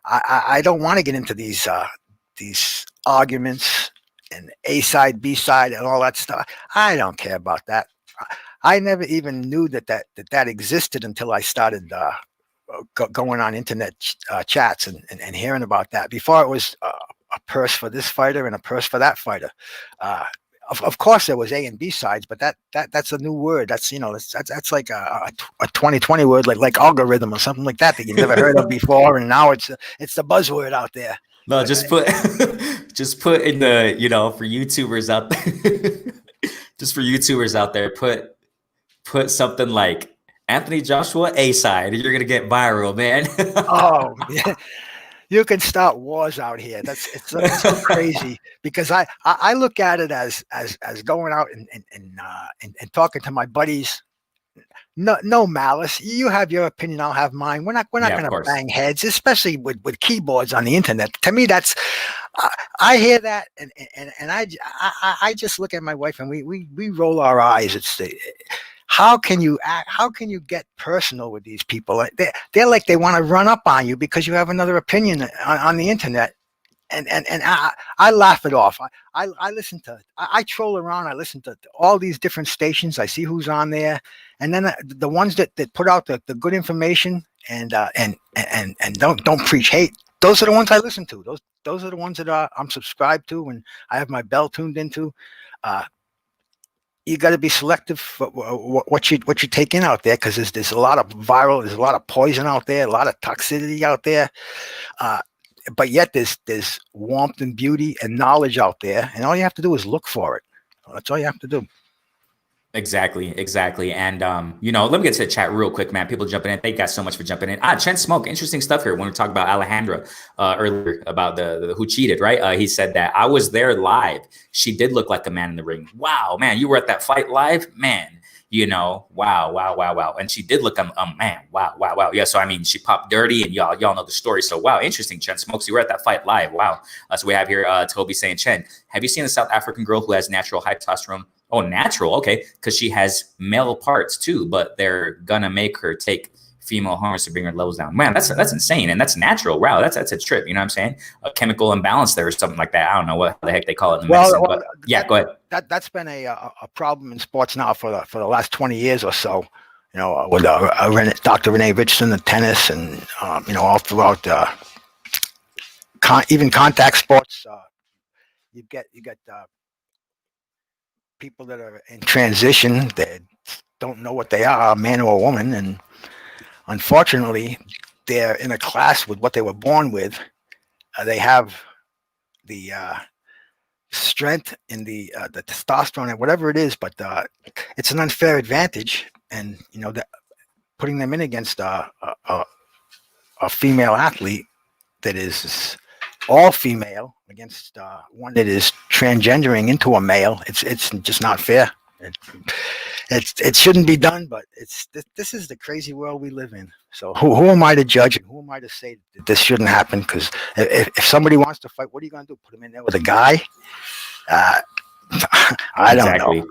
I don't want to get into these arguments and A side, B side, and all that stuff. I don't care about that. I never even knew that existed until I started going on internet chats and hearing about that. Before, it was a purse for this fighter and a purse for that fighter. Of course, there was A and B sides, but that's a new word. That's that's like a 2020 word, like algorithm or something like that you never heard of before, and now it's the buzzword out there. No, just put in the for YouTubers out there, just for YouTubers out there, put something like Anthony Joshua A side, you're gonna get viral, man. Oh, yeah. You can start wars out here. It's so crazy, because I look at it as going out and talking to my buddies. No malice. You have your opinion, I'll have mine. We're not going to bang heads, especially with keyboards on the internet. To me, that's I hear that and I just look at my wife and we roll our eyes. It's how can you act? How can you get personal with these people? They're like they want to run up on you because you have another opinion on the internet, and I laugh it off. I listen to I troll around. I listen to all these different stations. I see who's on there, and then the ones that put out the good information and don't preach hate. Those are the ones I listen to. Those are the ones that I'm subscribed to and I have my bell tuned into. You got to be selective for what you take in out there, because there's a lot of there's a lot of poison out there, a lot of toxicity out there, but yet there's warmth and beauty and knowledge out there, and all you have to do is look for it. That's all you have to do. Exactly. And let me get to the chat real quick, man. People jumping in. Thank you guys so much for jumping in. Trent Smoke, interesting stuff here. When we talked about Alejandra earlier about the who cheated, right? He said that I was there live. She did look like a man in the ring. Wow, man, you were at that fight live, man. Wow. And she did look man. Wow. Yeah. So I mean, she popped dirty, and y'all know the story. So wow, interesting. Chen Smokes, you were at that fight live. Wow. So we have here Toby saying, Chen, have you seen a South African girl who has natural high testosterone? Oh, natural. Okay. Because she has male parts too, but they're gonna make her take female hormones to bring her levels down. Man, that's insane. And that's natural. Wow. That's a trip. You know what I'm saying? A chemical imbalance there or something like that. I don't know what the heck they call it in medicine. But yeah, go ahead. That's been a problem in sports now for the last 20 years or so. With Dr. Renee Richardson, the tennis, and all throughout even contact sports. You get people that are in transition that don't know what they are, a man or a woman, and unfortunately, they're in a class with what they were born with. They have the strength in the testosterone and whatever it is, but it's an unfair advantage, and that putting them in against a female athlete that is all female against one that is transgendering into a male, it's just not fair. It shouldn't be done, but this is the crazy world we live in. So who am I to judge, and who am I to say that this shouldn't happen? Because if somebody wants to fight, what are you going to do? Put him in there with a guy? I don't know.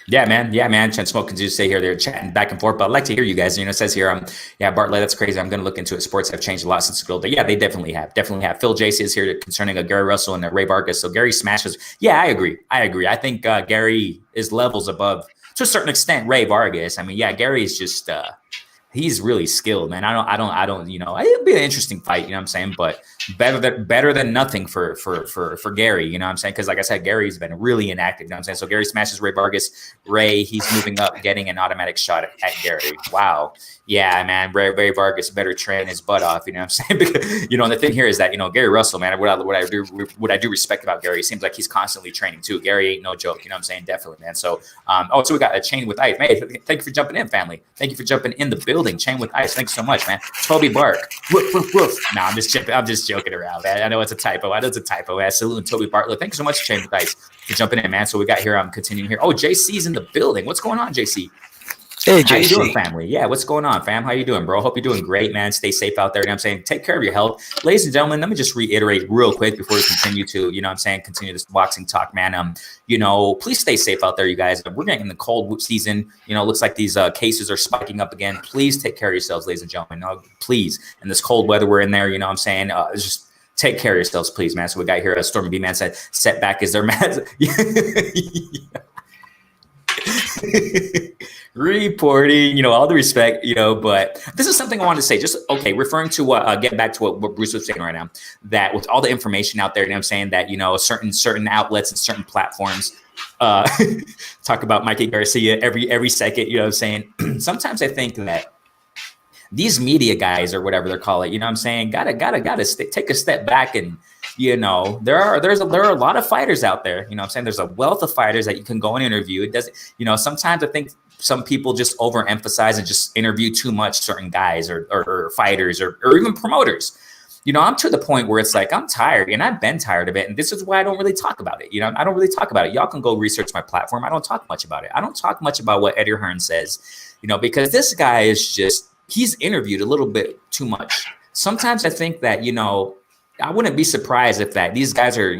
Yeah, man. Chen Smoke can just say here they're chatting back and forth, but I'd like to hear you guys. It says here, Bartlett, that's crazy. I'm going to look into it. Sports have changed a lot since the girl day. Yeah, they definitely have. Phil J is here concerning Gary Russell and Ray Vargas. So Gary smashes. Yeah, I agree. I think Gary is levels above, to a certain extent, Ray Vargas. I mean, yeah, Gary is just he's really skilled, man. I don't, it'll be an interesting fight, you know what I'm saying? But better than nothing for Gary, you know what I'm saying? Because like I said, Gary's been really inactive, you know what I'm saying? So Gary smashes Ray Vargas. He's moving up, getting an automatic shot at Gary. Wow. Yeah, man, Ray Vargas better train his butt off, you know what I'm saying? Because, and the thing here is that, Gary Russell, man, what I do respect about Gary, it seems like he's constantly training too. Gary ain't no joke, you know what I'm saying? Definitely, man. So, so we got a Chain with Ice. Hey, thank you for jumping in, family. Thank you for jumping in the building. Chain with Ice. Thanks so much, man. Toby Bark. Woof, woof, woof. No, I'm just joking around, man. I know it's a typo. I know it's a typo. Man. Salute Toby Bartlett. Thank you so much, Chain with Ice, for jumping in, man. So we got here. I'm continuing here. Oh, JC's in the building. What's going on, JC? Hey, JC. How you doing, family? Yeah, what's going on, fam? How you doing, bro? Hope you're doing great, man. Stay safe out there. You know what I'm saying? Take care of your health. Ladies and gentlemen, let me just reiterate real quick before we continue to, continue this boxing talk, man. Please stay safe out there, you guys. We're getting in the cold season. Looks like these cases are spiking up again. Please take care of yourselves, ladies and gentlemen. Please. In this cold weather we're in there, you know what I'm saying? Just take care of yourselves, please, man. So we got here, Stormy B, man, said, setback is their man. Reporting, all the respect, but this is something I wanted to say. Just referring to what, get back to what Bruce was saying right now, that with all the information out there, you know what I'm saying, that certain outlets and certain platforms talk about Mikey Garcia every second, you know what I'm saying. Sometimes I think that these media guys or whatever they're calling, you know what I'm saying, gotta take a step back and there are a lot of fighters out there, you know what I'm saying? There's a wealth of fighters that you can go and interview. It doesn't, sometimes I think some people just overemphasize and just interview too much certain guys or fighters or even promoters. I'm to the point where it's like, I'm tired and I've been tired of it. And this is why I don't really talk about it. I don't really talk about it. Y'all can go research my platform. I don't talk much about it. I don't talk much about what Eddie Hearn says, because this guy is he's interviewed a little bit too much. Sometimes I think that, I wouldn't be surprised if these guys are,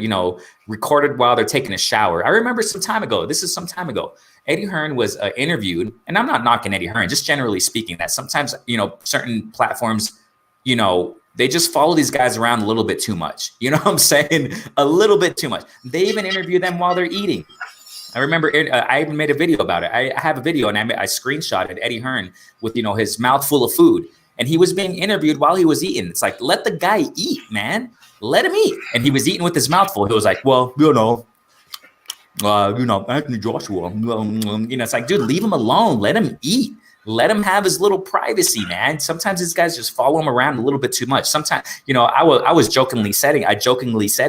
recorded while they're taking a shower. I remember some time ago, Eddie Hearn was interviewed, and I'm not knocking Eddie Hearn, just generally speaking, that sometimes, certain platforms, they just follow these guys around a little bit too much. You know what I'm saying? A little bit too much. They even interview them while they're eating. I remember I even made a video about it. I have a video and I screenshotted Eddie Hearn with, his mouth full of food. And he was being interviewed while he was eating. It's like, let the guy eat, man. Let him eat. And he was eating with his mouth full. He was like, well, Anthony Joshua. It's like, dude, leave him alone. Let him eat. Let him have his little privacy, man. Sometimes these guys just follow him around a little bit too much. Sometimes, I jokingly said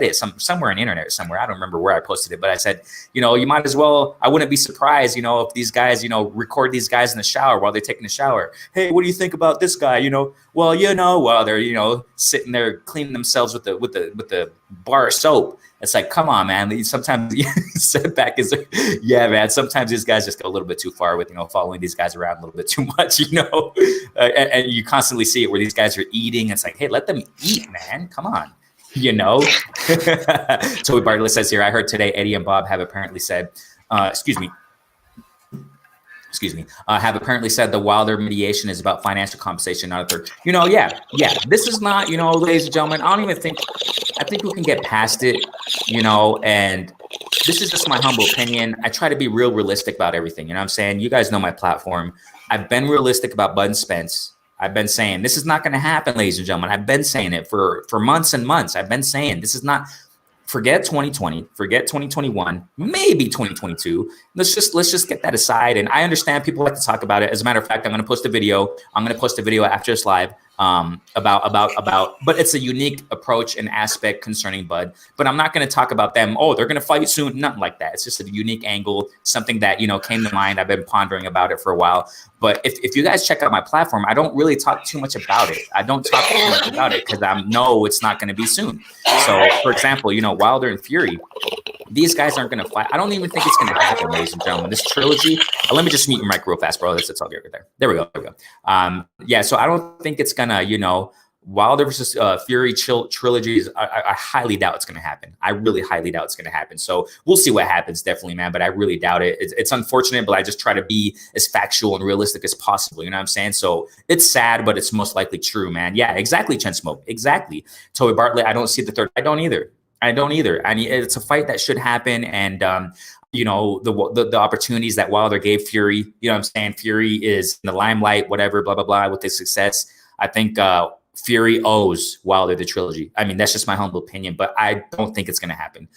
it somewhere on the internet somewhere. I don't remember where I posted it, but I said, you might as well, I wouldn't be surprised, if these guys, record these guys in the shower while they're taking a shower. Hey, what do you think about this guy? While they're, sitting there cleaning themselves with the bar of soap. It's like, come on, man. Sometimes setback is, yeah, man. Sometimes these guys just go a little bit too far with, following these guys around a little bit too much, and you constantly see it where these guys are eating. It's like, hey, let them eat, man. Come on, Toby Bartlett says here, I heard today Eddie and Bob have apparently said, have apparently said the Wilder mediation is about financial compensation, not a third. Yeah. This is not, ladies and gentlemen, I think we can get past it, and this is just my humble opinion. I try to be realistic about everything. You know what I'm saying? You guys know my platform. I've been realistic about Bud Spence. I've been saying this is not going to happen, ladies and gentlemen. I've been saying it for months and months. I've been saying this is not. Forget 2020, forget 2021, maybe 2022. Let's just get that aside. And I understand people like to talk about it. As a matter of fact, I'm going to post a video. After this live about, but it's a unique approach and aspect concerning Bud. But I'm not going to talk about them. Oh, they're going to fight soon. Nothing like that. It's just a unique angle, something that, came to mind. I've been pondering about it for a while. But if you guys check out my platform, I don't really talk too much about it. I don't talk too much about it because I know it's not going to be soon. So, for example, Wilder and Fury, these guys aren't going to fight. I don't even think it's going to happen, ladies and gentlemen. This trilogy, let me just mute your mic real fast, bro. That's all good right there. There we go. Yeah, so I don't think it's going to, Wilder versus Fury trilogy is, I highly doubt it's going to happen. I really highly doubt it's going to happen. So we'll see what happens, definitely, man. But I really doubt it. It's unfortunate, but I just try to be as factual and realistic as possible. You know what I'm saying? So it's sad, but it's most likely true, man. Yeah, exactly, Chen Smoke. Exactly. Toby Bartlett, I don't see the third. I don't either. It's a fight that should happen, and you know, the opportunities that Wilder gave Fury. You know what I'm saying? Fury is in the limelight, whatever, blah, blah, blah, with his success. I think Fury owes Wilder the trilogy. I mean, that's just my humble opinion, but I don't think it's going to happen.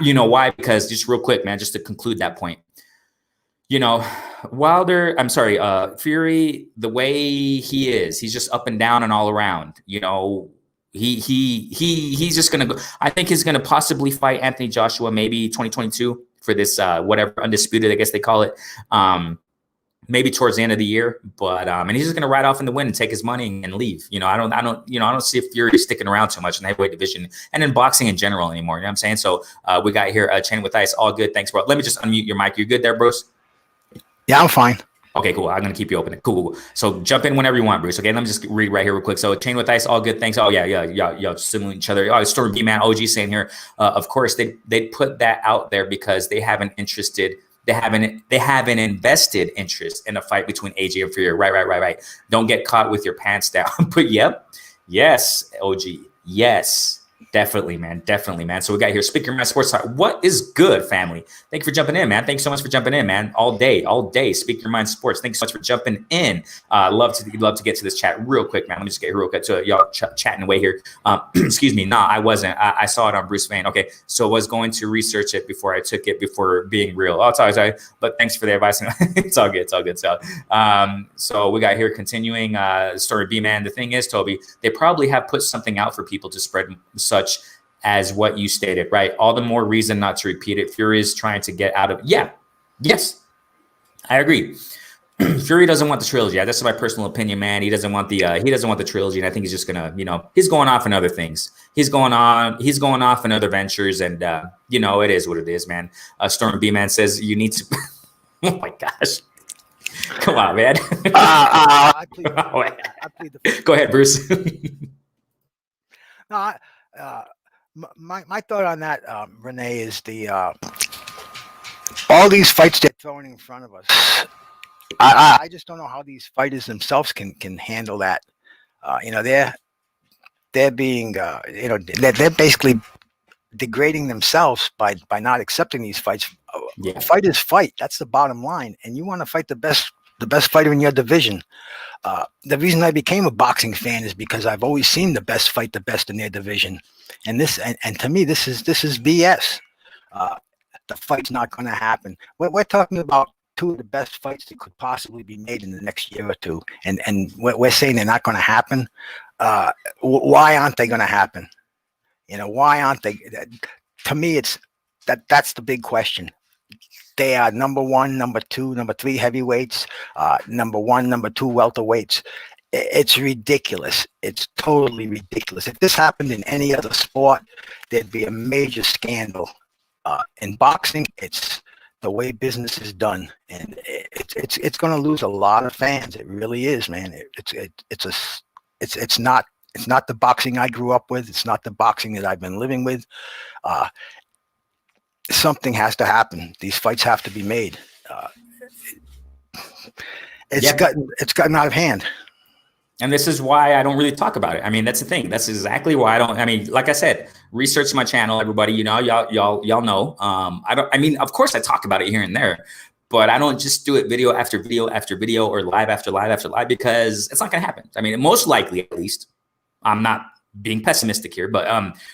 You know why? Because just real quick, man, just to conclude that point, you know, Fury, the way he is, he's just up and down and all around, you know. He's just gonna go. I think he's gonna possibly fight Anthony Joshua maybe 2022 for this whatever undisputed, I guess they call it. Maybe towards the end of the year, but and he's just gonna ride off in the wind and take his money and leave. You know, I don't see Fury sticking around too much in the heavyweight division and in boxing in general anymore. You know what I'm saying? So we got here Training with Ice. All good, thanks, bro. Let me just unmute your mic. You good there, Bruce? Yeah, I'm fine. Okay, cool. I'm going to keep you open. Cool. So jump in whenever you want, Bruce. Okay, let me just read right here real quick. So Chain with Ice, all good. Thanks. Oh, yeah. Similar to each other. Oh, Storm B Man, OG saying here, of course, they put that out there because they have an invested interest in a fight between AJ and Fury. Right. Don't get caught with your pants down. But yep. Yes, OG. Yes. Definitely, man. So we got here Speak Your Mind Sports Talk. What is good, family? Thank you for jumping in, man. Thanks so much for jumping in, man. All day. Speak Your Mind Sports. Thanks so much for jumping in. Love to get to this chat real quick, man. Let me just get here real quick to y'all chatting away here. Excuse me. Nah, I wasn't. I saw it on Bruce Wayne. Okay, so I was going to research it before I took it before being real. Oh, sorry. But thanks for the advice. It's all good. So we got here continuing story B man. The thing is, Toby, they probably have put something out for people to spread such as what you stated, right? All the more reason not to repeat it. Fury is trying to get out of yes, I agree. Fury doesn't want the trilogy. That's my personal opinion, man. He doesn't want the trilogy, and I think he's just gonna, he's going off in other things. He's going off in other ventures, and it is what it is, man. Storm B man says you need to. Oh my gosh. Come on, man. I plead the Go ahead, Bruce. No, my thought on that, Renee, is all these fights they're throwing in front of us. I just don't know how these fighters themselves can handle that. They're being, they're basically degrading themselves by not accepting these fights. Yeah. Fighters fight. That's the bottom line. And you want to fight the best fighter in your division. The reason I became a boxing fan is because I've always seen the best fight the best in their division. And to me, this is BS. The fight's not going to happen. We're talking about two of the best fights that could possibly be made in the next year or two. And we're saying they're not going to happen. Why aren't they going to happen? Why aren't they? To me, that's the big question. They are number one, number two, number three heavyweights, number one, number two welterweights. It's ridiculous. It's totally ridiculous. If this happened in any other sport, there'd be a major scandal. In boxing, it's the way business is done, and it's going to lose a lot of fans. It really is, man. It's not the boxing I grew up with. It's not the boxing that I've been living with. Something has to happen. These fights have to be made. It's gotten out of hand. And this is why I don't really talk about it. I mean, that's the thing. That's exactly why I don't. I mean, like I said, research my channel, everybody. Y'all know. Of course, I talk about it here and there, but I don't just do it video after video after video or live after live after live, because it's not going to happen. I mean, most likely, at least, I'm not being pessimistic here, but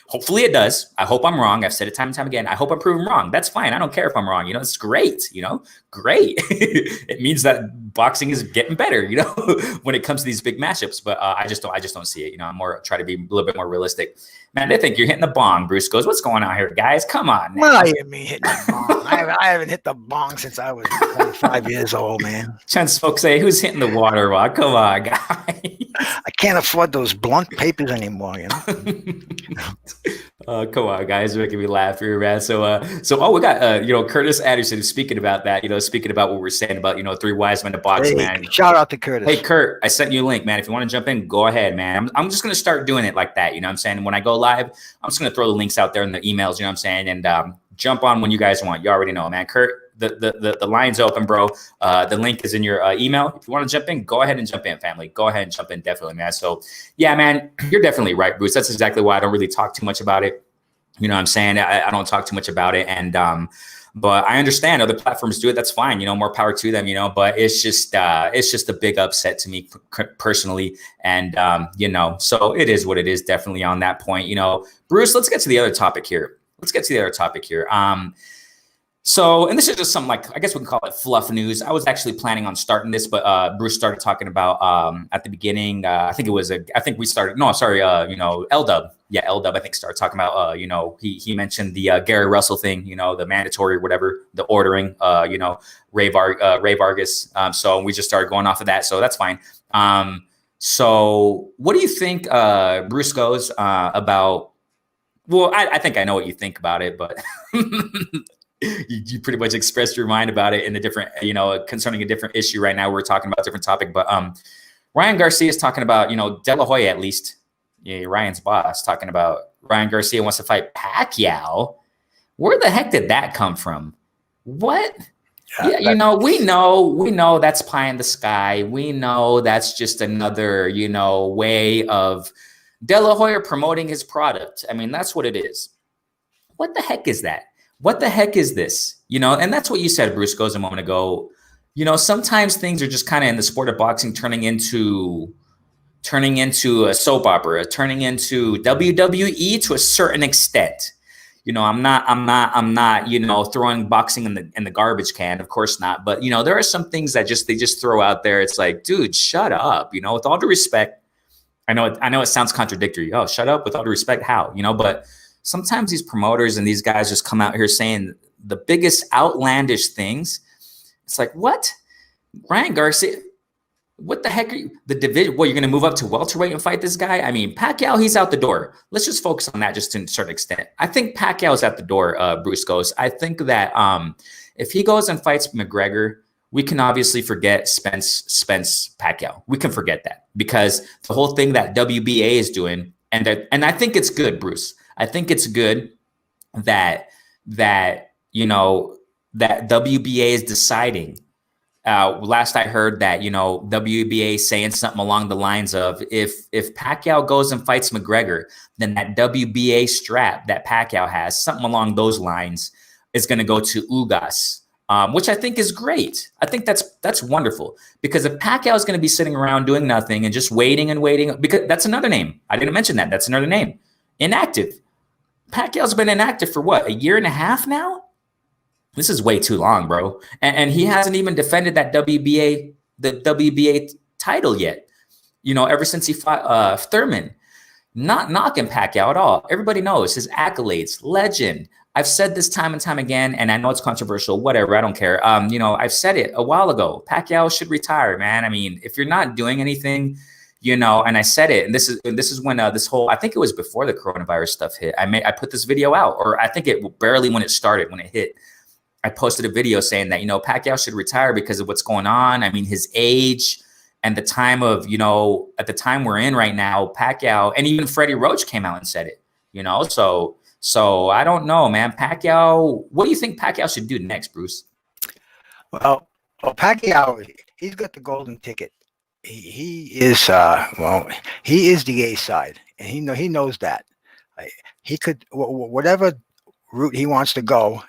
hopefully it does. I hope I'm wrong. I've said it time and time again. I hope I'm proven wrong. That's fine. I don't care if I'm wrong. It's great. Great. It means that boxing is getting better, when it comes to these big matchups. But I just don't see it. I'm more try to be a little bit more realistic. Man, they think you're hitting the bong. Bruce goes, "What's going on here, guys? Come on." Well, I didn't mean hitting the bong. I haven't hit the bong since I was 25 years old, man. Chance folks say, "Who's hitting the water rock? Come on, guys." I can't afford those blunt papers anymore, Come on, guys, you're making me laugh here, man. So we got Curtis Anderson speaking about that, speaking about what we're saying about three wise men to box, man. Shout out to Curtis. Hey, Kurt, I sent you a link, man. If you want to jump in, go ahead, man. I'm just gonna start doing it like that. I'm saying, when I go live, I'm just gonna throw the links out there in the emails. I'm saying, and jump on when you guys want. You already know, man. Kurt, the line's open, bro. The link is in your email. If you want to jump in, go ahead and jump in, family. Go ahead and jump in, definitely, man. So yeah, man, you're definitely right, Bruce. That's exactly why I don't really talk too much about it. I'm saying? I don't talk too much about it. And But I understand other platforms do it. That's fine. You know, more power to them, you know, but it's just a big upset to me personally. And, you know, so it is what it is, definitely on that point. You know, Bruce, let's get to the other topic here. So, and this is just some, like, I guess we can call it fluff news. I was actually planning on starting this, but Bruce started talking about at the beginning. I think we started. No, sorry. You know, L-Dub. Yeah, L-Dub. I think started talking about. You know, he mentioned the Gary Russell thing. You know, the mandatory whatever, the ordering. You know, Ray Vargas. So we just started going off of that. So that's fine. So what do you think, Bruce goes about? Well, I think I know what you think about it, but. You pretty much expressed your mind about it in a different, you know, concerning a different issue right now. We're talking about a different topic, but Ryan Garcia is talking about, you know, De La Hoya, at least, yeah, Ryan's boss, talking about Ryan Garcia wants to fight Pacquiao. Where the heck did that come from? What? Yeah, you know, we know that's pie in the sky. We know that's just another, you know, way of De La Hoya promoting his product. I mean, that's what it is. What the heck is that? What the heck is this? You know, and that's what you said, Bruce, goes a moment ago. You know, sometimes things are just kind of in the sport of boxing turning into a soap opera, turning into WWE to a certain extent. You know, I'm not, you know, throwing boxing in the garbage can. Of course not. But, you know, there are some things that they just throw out there. It's like, dude, shut up. You know, with all due respect, I know it sounds contradictory. Oh, shut up with all due respect. How? You know, but sometimes these promoters and these guys just come out here saying the biggest outlandish things. It's like, what? Ryan Garcia, what the heck are you? The division, what, you're going to move up to welterweight and fight this guy? I mean, Pacquiao, he's out the door. Let's just focus on that just to a certain extent. I think Pacquiao's at the door, Bruce goes. I think that if he goes and fights McGregor, we can obviously forget Spence Pacquiao. We can forget that because the whole thing that WBA is doing, and I think it's good, Bruce. I think it's good that you know that WBA is deciding. Last I heard that, you know, WBA saying something along the lines of if Pacquiao goes and fights McGregor, then that WBA strap that Pacquiao has, something along those lines, is going to go to Ugas, which I think is great. I think that's wonderful because if Pacquiao is going to be sitting around doing nothing and just waiting and waiting, because that's another name. I didn't mention that. That's another name. Inactive. Pacquiao's been inactive for what, a year and a half now? This is way too long, bro. And he hasn't even defended that WBA title yet. You know, ever since he fought Thurman. Not knocking Pacquiao at all. Everybody knows his accolades, legend. I've said this time and time again, and I know it's controversial, whatever, I don't care. You know, I've said it a while ago. Pacquiao should retire, man. I mean, if you're not doing anything, you know, and I said it, and this is when this whole, I think it was before the coronavirus stuff hit. I put this video out, or I think it barely when it started, when it hit. I posted a video saying that, you know, Pacquiao should retire because of what's going on. I mean, his age and the time of, you know, at the time we're in right now, Pacquiao, and even Freddie Roach came out and said it, you know, so I don't know, man. Pacquiao, what do you think Pacquiao should do next, Bruce? Well, Pacquiao, he's got the golden ticket. He is he is the A side, and he knows that. He could, whatever route he wants to go,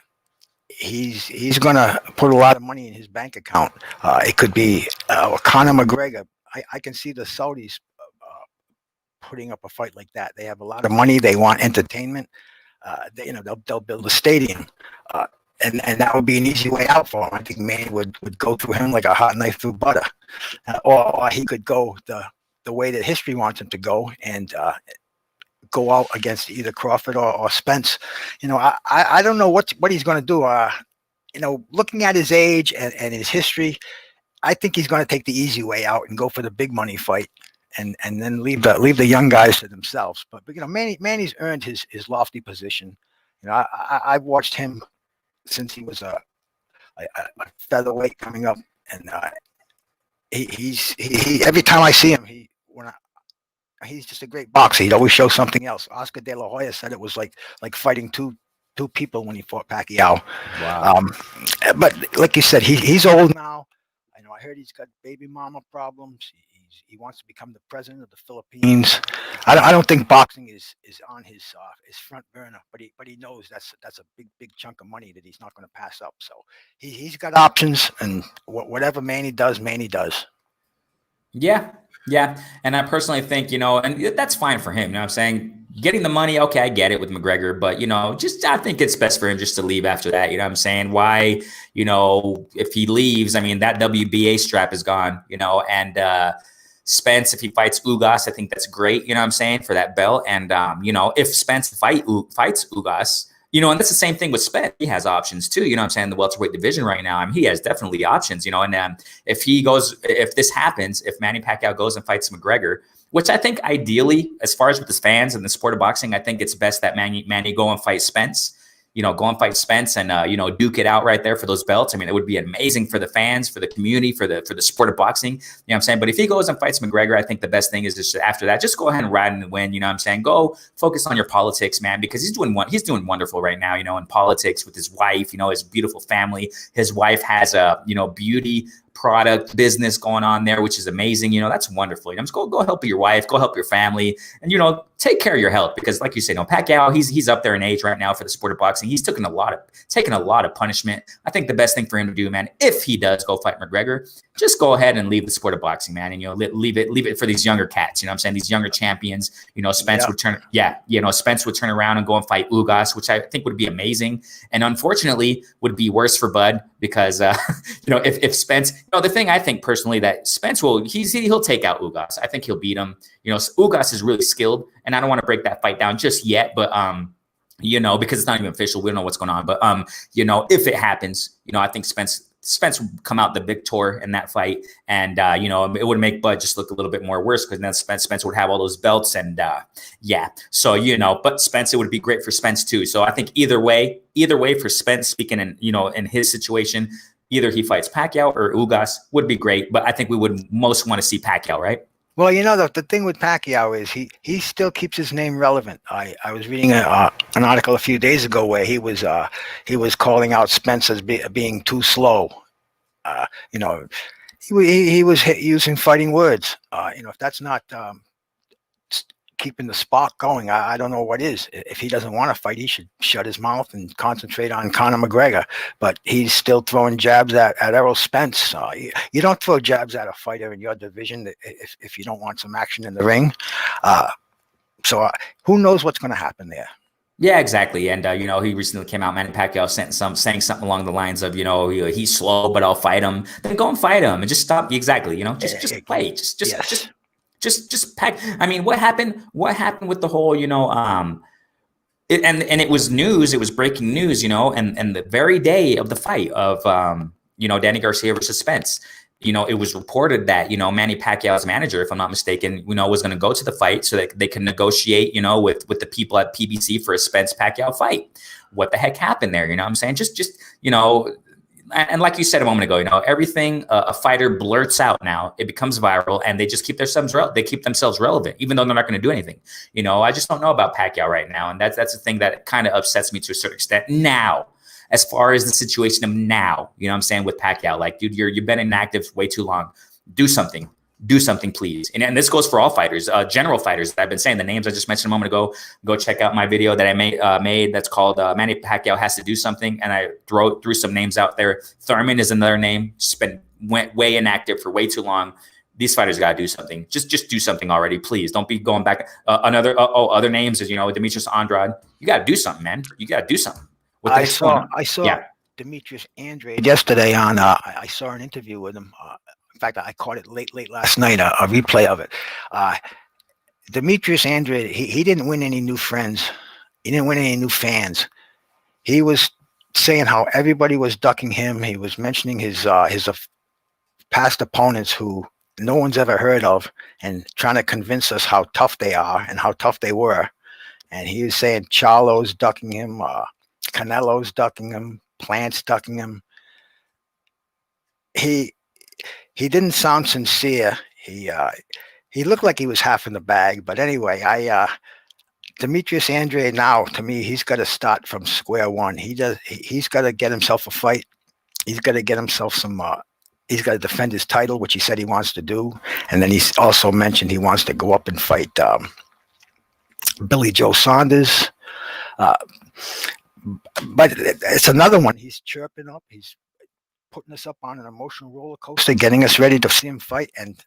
he's gonna put a lot of money in his bank account. It could be Conor McGregor. I can see the Saudis putting up a fight like that. They have a lot of money. They want entertainment. You know, they'll build a stadium. And that would be an easy way out for him. I think Manny would go through him like a hot knife through butter, or he could go the way that history wants him to go and go out against either Crawford or Spence. You know, I don't know what he's going to do. You know, looking at his age and his history, I think he's going to take the easy way out and go for the big money fight, and then leave the young guys to themselves. But you know, Manny's earned his lofty position. You know, I've watched him since he was a featherweight coming up, and he every time I see him, he's just a great boxer. He'd always show something else. Oscar De La Hoya said it was like fighting two people when he fought Pacquiao. Wow. But like you said, he's old now. I know. I heard he's got baby mama problems. He wants to become the president of the Philippines. I don't think boxing is on his front burner, but he knows that's a big chunk of money that he's not going to pass up. So he's got options, and whatever Manny does, Manny does. Yeah, yeah. And I personally think, and that's fine for him. You know what I'm saying? Getting the money, okay, I get it with McGregor, but just I think it's best for him just to leave after that. You know what I'm saying? Why, if he leaves, I mean, that WBA strap is gone, and Spence, if he fights Ugas, I think that's great, you know what I'm saying, for that belt. And if Spence fights Ugas, and that's the same thing with Spence. He has options too. You know what I'm saying? The welterweight division right now. I mean, he has definitely options, and if this happens, if Manny Pacquiao goes and fights McGregor, which I think ideally, as far as with the fans and the sport of boxing, I think it's best that Manny go and fight Spence. Go and fight Spence and duke it out right there for those belts. I mean, it would be amazing for the fans, for the community, for the sport of boxing. You know what I'm saying? But if he goes and fights McGregor, I think the best thing is just after that, just go ahead and ride and win. You know what I'm saying? Go focus on your politics, man, because he's doing wonderful right now, in politics with his wife, his beautiful family. His wife has a, beauty product business going on there, which is amazing. That's wonderful. Just go help your wife, go help your family, and take care of your health, because like you say, Pacquiao, he's up there in age right now for the sport of boxing. He's taken a lot of punishment. I think the best thing for him to do, man, if he does go fight McGregor, just go ahead and leave the sport of boxing, man, and leave it for these younger cats. You know what I'm saying? These younger champions. Spence would turn Spence would turn around and go and fight Ugas, which I think would be amazing, and unfortunately would be worse for Bud, because if Spence, the thing I think personally that Spence he'll take out Ugas. I think he'll beat him. Ugas is really skilled, and I don't want to break that fight down just yet, but because it's not even official, we don't know what's going on. But if it happens, I think Spence would come out the victor in that fight, and it would make Bud just look a little bit more worse, because then Spence would have all those belts, and so but Spence, it would be great for Spence too. So I think either way for Spence, speaking in his situation, either he fights Pacquiao or Ugas would be great, but I think we would most want to see Pacquiao, right? Well, the thing with Pacquiao is he still keeps his name relevant. I was reading an article a few days ago where he was calling out Spence as being too slow. He was using fighting words. If that's not keeping the spark going, I don't know what is. If he doesn't want to fight, he should shut his mouth and concentrate on Conor McGregor. But he's still throwing jabs at Errol Spence. You don't throw jabs at a fighter in your division if you don't want some action in the ring. So who knows what's going to happen there? Yeah, exactly. And, he recently came out, Manny Pacquiao saying something along the lines of, he's slow, but I'll fight him. Then go and fight him and just stop. Exactly. Just play. Just pack. I mean, what happened with the whole, and it was news. It was breaking news, and the very day of the fight of, Danny Garcia versus Spence, it was reported that, Manny Pacquiao's manager, if I'm not mistaken, was going to go to the fight so that they can negotiate, with the people at PBC for a Spence Pacquiao fight. What the heck happened there? You know what I'm saying? And like you said a moment ago, everything a fighter blurts out now, it becomes viral, and they just keep themselves relevant, even though they're not going to do anything. I just don't know about Pacquiao right now, and that's the thing that kind of upsets me to a certain extent now. As far as the situation of now, you know what I'm saying, with Pacquiao, like, dude, you've been inactive way too long. Do something, please. And this goes for all fighters, general fighters that I've been saying the names I just mentioned a moment ago. Go check out my video that I made that's called Manny Pacquiao Has to Do Something. And I threw some names out there. Thurman is another name. Just went way inactive for way too long. These fighters got to do something. Just do something already, please. Don't be going back. Other names is, Demetrius Andrade. You got to do something, man. You got to do something. I saw Demetrius Andrade yesterday on. I saw an interview with him. In fact, I caught it late last night. A replay of it. Demetrius Andrade. He didn't win any new friends. He didn't win any new fans. He was saying how everybody was ducking him. He was mentioning his past opponents who no one's ever heard of, and trying to convince us how tough they are and how tough they were. And he was saying Charlo's ducking him. Canelo's ducking him, Plant's ducking him. He didn't sound sincere. He looked like he was half in the bag. But anyway, Demetrius Andrade now, to me, he's got to start from square one. He's got to get himself a fight. He's got to get himself some he's got to defend his title, which he said he wants to do. And then he's also mentioned he wants to go up and fight Billy Joe Saunders. But it's another one. He's chirping up. He's putting us up on an emotional roller coaster, getting us ready to see him fight. And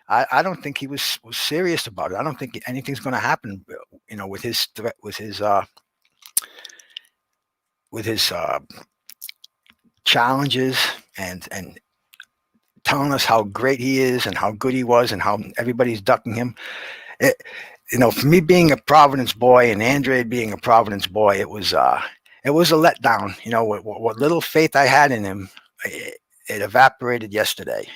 I don't think he was serious about it. I don't think anything's going to happen, with his threat, with his challenges and telling us how great he is and how good he was and how everybody's ducking him. For me being a Providence boy and Andrade being a Providence boy, it was a letdown. What little faith I had in him, it evaporated yesterday.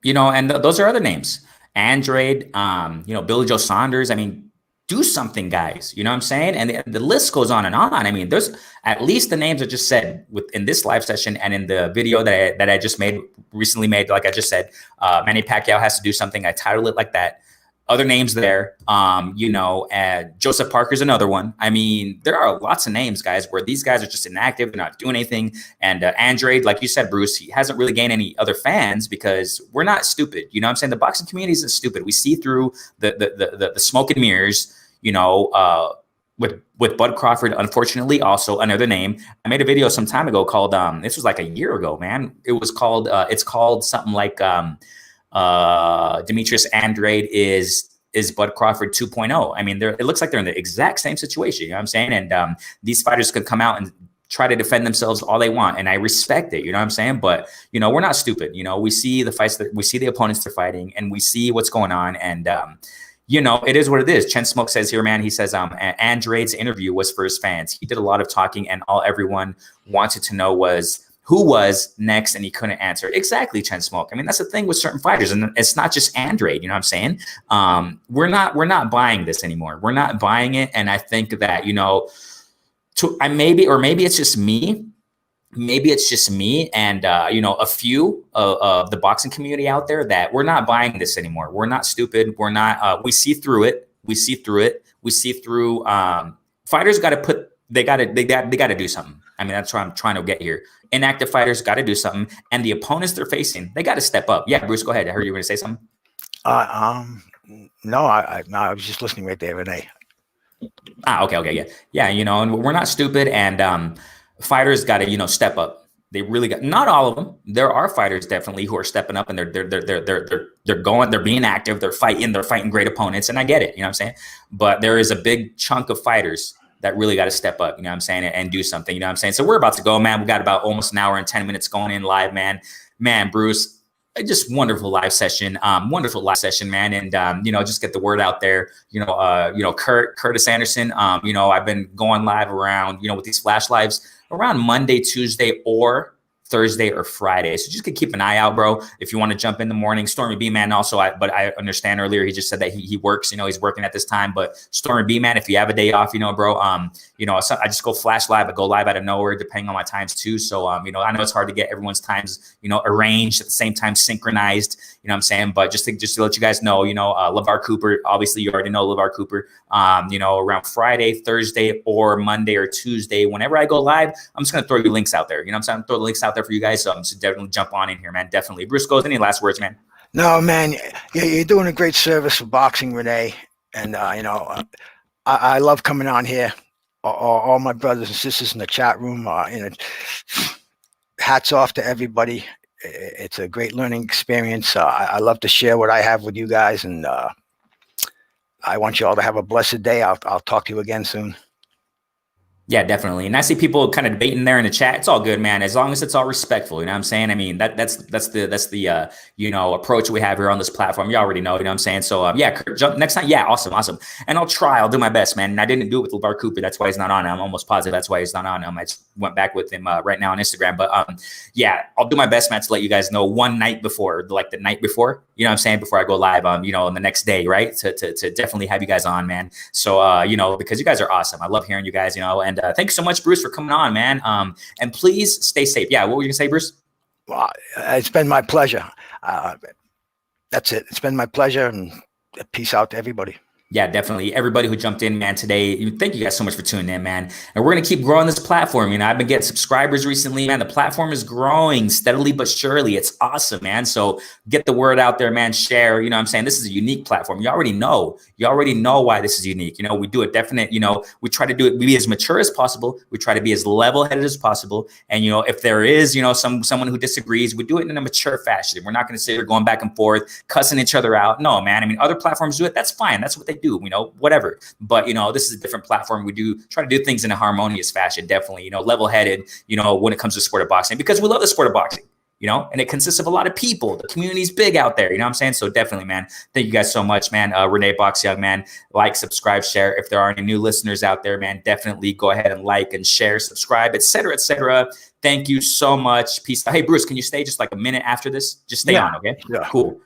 And those are other names. Andrade, Billy Joe Saunders. I mean, do something, guys. You know what I'm saying? And the list goes on and on. I mean, there's at least the names I just said in this live session and in the video that I just recently made. Like I just said, Manny Pacquiao has to do something. I titled it like that. Other names there, Joseph Parker's another one. I mean, there are lots of names, guys, where these guys are just inactive, they're not doing anything. And Andrade, like you said, Bruce, he hasn't really gained any other fans because we're not stupid. You know what I'm saying? The boxing community isn't stupid. We see through the smoke and mirrors, with Bud Crawford, unfortunately, also another name. I made a video some time ago called, this was like a year ago, man. It was called, it's called something like, Demetrius Andrade is Bud Crawford 2.0. I mean, it looks like they're in the exact same situation. You know what I'm saying? And these fighters could come out and try to defend themselves all they want, and I respect it. You know what I'm saying? But we're not stupid. We see the fights we see the opponents they're fighting, and we see what's going on. And it is what it is. Chen Smoke says here, man. He says Andrade's interview was for his fans. He did a lot of talking, and all everyone wanted to know was who was next, and he couldn't answer. Exactly, Chen Smoke. I mean, that's the thing with certain fighters, and it's not just Andrade. You know what I'm saying? We're not buying this anymore. We're not buying it, and I think that maybe it's just me. Maybe it's just me and a few of the boxing community out there that we're not buying this anymore. We're not stupid. We're not. We see through it. We see through. Fighters got to they got to do something. I mean, that's what I'm trying to get here. Inactive fighters got to do something, and the opponents they're facing, they got to step up. Yeah, Bruce, go ahead. I heard you were going to say something. No, I was just listening right there, Renee. Okay, yeah. And we're not stupid, and fighters got to step up. They really got, not all of them. There are fighters definitely who are stepping up, and they're being active. They're fighting great opponents, and I get it. You know what I'm saying? But there is a big chunk of fighters that really got to step up, you know what I'm saying, and do something, you know what I'm saying? So we're about to go, man. We got about almost an hour and 10 minutes going in live, man. Man, Bruce, just wonderful live session, man. And, just get the word out there, Curtis Anderson, I've been going live around, with these flash lives around Monday, Tuesday, or Thursday or Friday. So just keep an eye out, bro. If you want to jump in the morning, Stormy B Man also, but I understand earlier he just said that he works, he's working at this time. But Stormy B Man, if you have a day off, bro, I just go flash live. I go live out of nowhere, depending on my times too. So I know it's hard to get everyone's times, arranged at the same time, synchronized. You know what I'm saying? But just to let you guys know, LeVar Cooper, obviously you already know LeVar Cooper. Around Friday, Thursday, or Monday or Tuesday, whenever I go live, I'm just gonna throw you links out there. You know what I'm saying? Throw the links out there for you guys. So definitely jump on in here, man. Definitely. Bruce goes, any last words, man? No, man. You're doing a great service for boxing, Renee. And I love coming on here. All my brothers and sisters in the chat room. Hats off to everybody. It's a great learning experience. I love to share what I have with you guys, and I want you all to have a blessed day. I'll talk to you again soon. Yeah, definitely. And I see people kind of debating there in the chat. It's all good, man. As long as it's all respectful, you know what I'm saying? I mean, that's the approach we have here on this platform. You already know, you know what I'm saying? So Kurt, jump next time. Yeah, awesome. And I'll do my best, man. And I didn't do it with LeVar Cooper. That's why he's not on. I'm almost positive that's why he's not on. I just went back with him right now on Instagram. But I'll do my best, man, to let you guys know one night before, like the night before, you know what I'm saying, before I go live, on the next day, right? To definitely have you guys on, man. So because you guys are awesome. I love hearing you guys, and thanks so much, Bruce, for coming on, man. And please stay safe. Yeah, what were you gonna say, Bruce? Well, it's been my pleasure. That's it. It's been my pleasure, and peace out to everybody. Yeah, definitely. Everybody who jumped in, man, today, thank you guys so much for tuning in, man. And we're going to keep growing this platform. I've been getting subscribers recently, man. The platform is growing steadily but surely. It's awesome, man. So get the word out there, man. Share, what I'm saying? This is a unique platform. You already know. You already know why this is unique. We do a definite, we try to do it, we be as mature as possible. We try to be as level-headed as possible. And, if there is, someone who disagrees, we do it in a mature fashion. We're not going to sit here going back and forth, cussing each other out. No, man. I mean, other platforms do it. That's fine. That's what they do, whatever. But, this is a different platform. We do try to do things in a harmonious fashion, definitely, level-headed, when it comes to sport of boxing, because we love the sport of boxing, and it consists of a lot of people. The community's big out there, what I'm saying? So definitely, man, thank you guys so much, man. Renee Box Young, man, like, subscribe, share. If there are any new listeners out there, man, definitely go ahead and like and share, subscribe, etc., etc. Thank you so much. Peace. Hey, Bruce, can you stay just like a minute after this? Just stay on, okay? Yeah. Cool.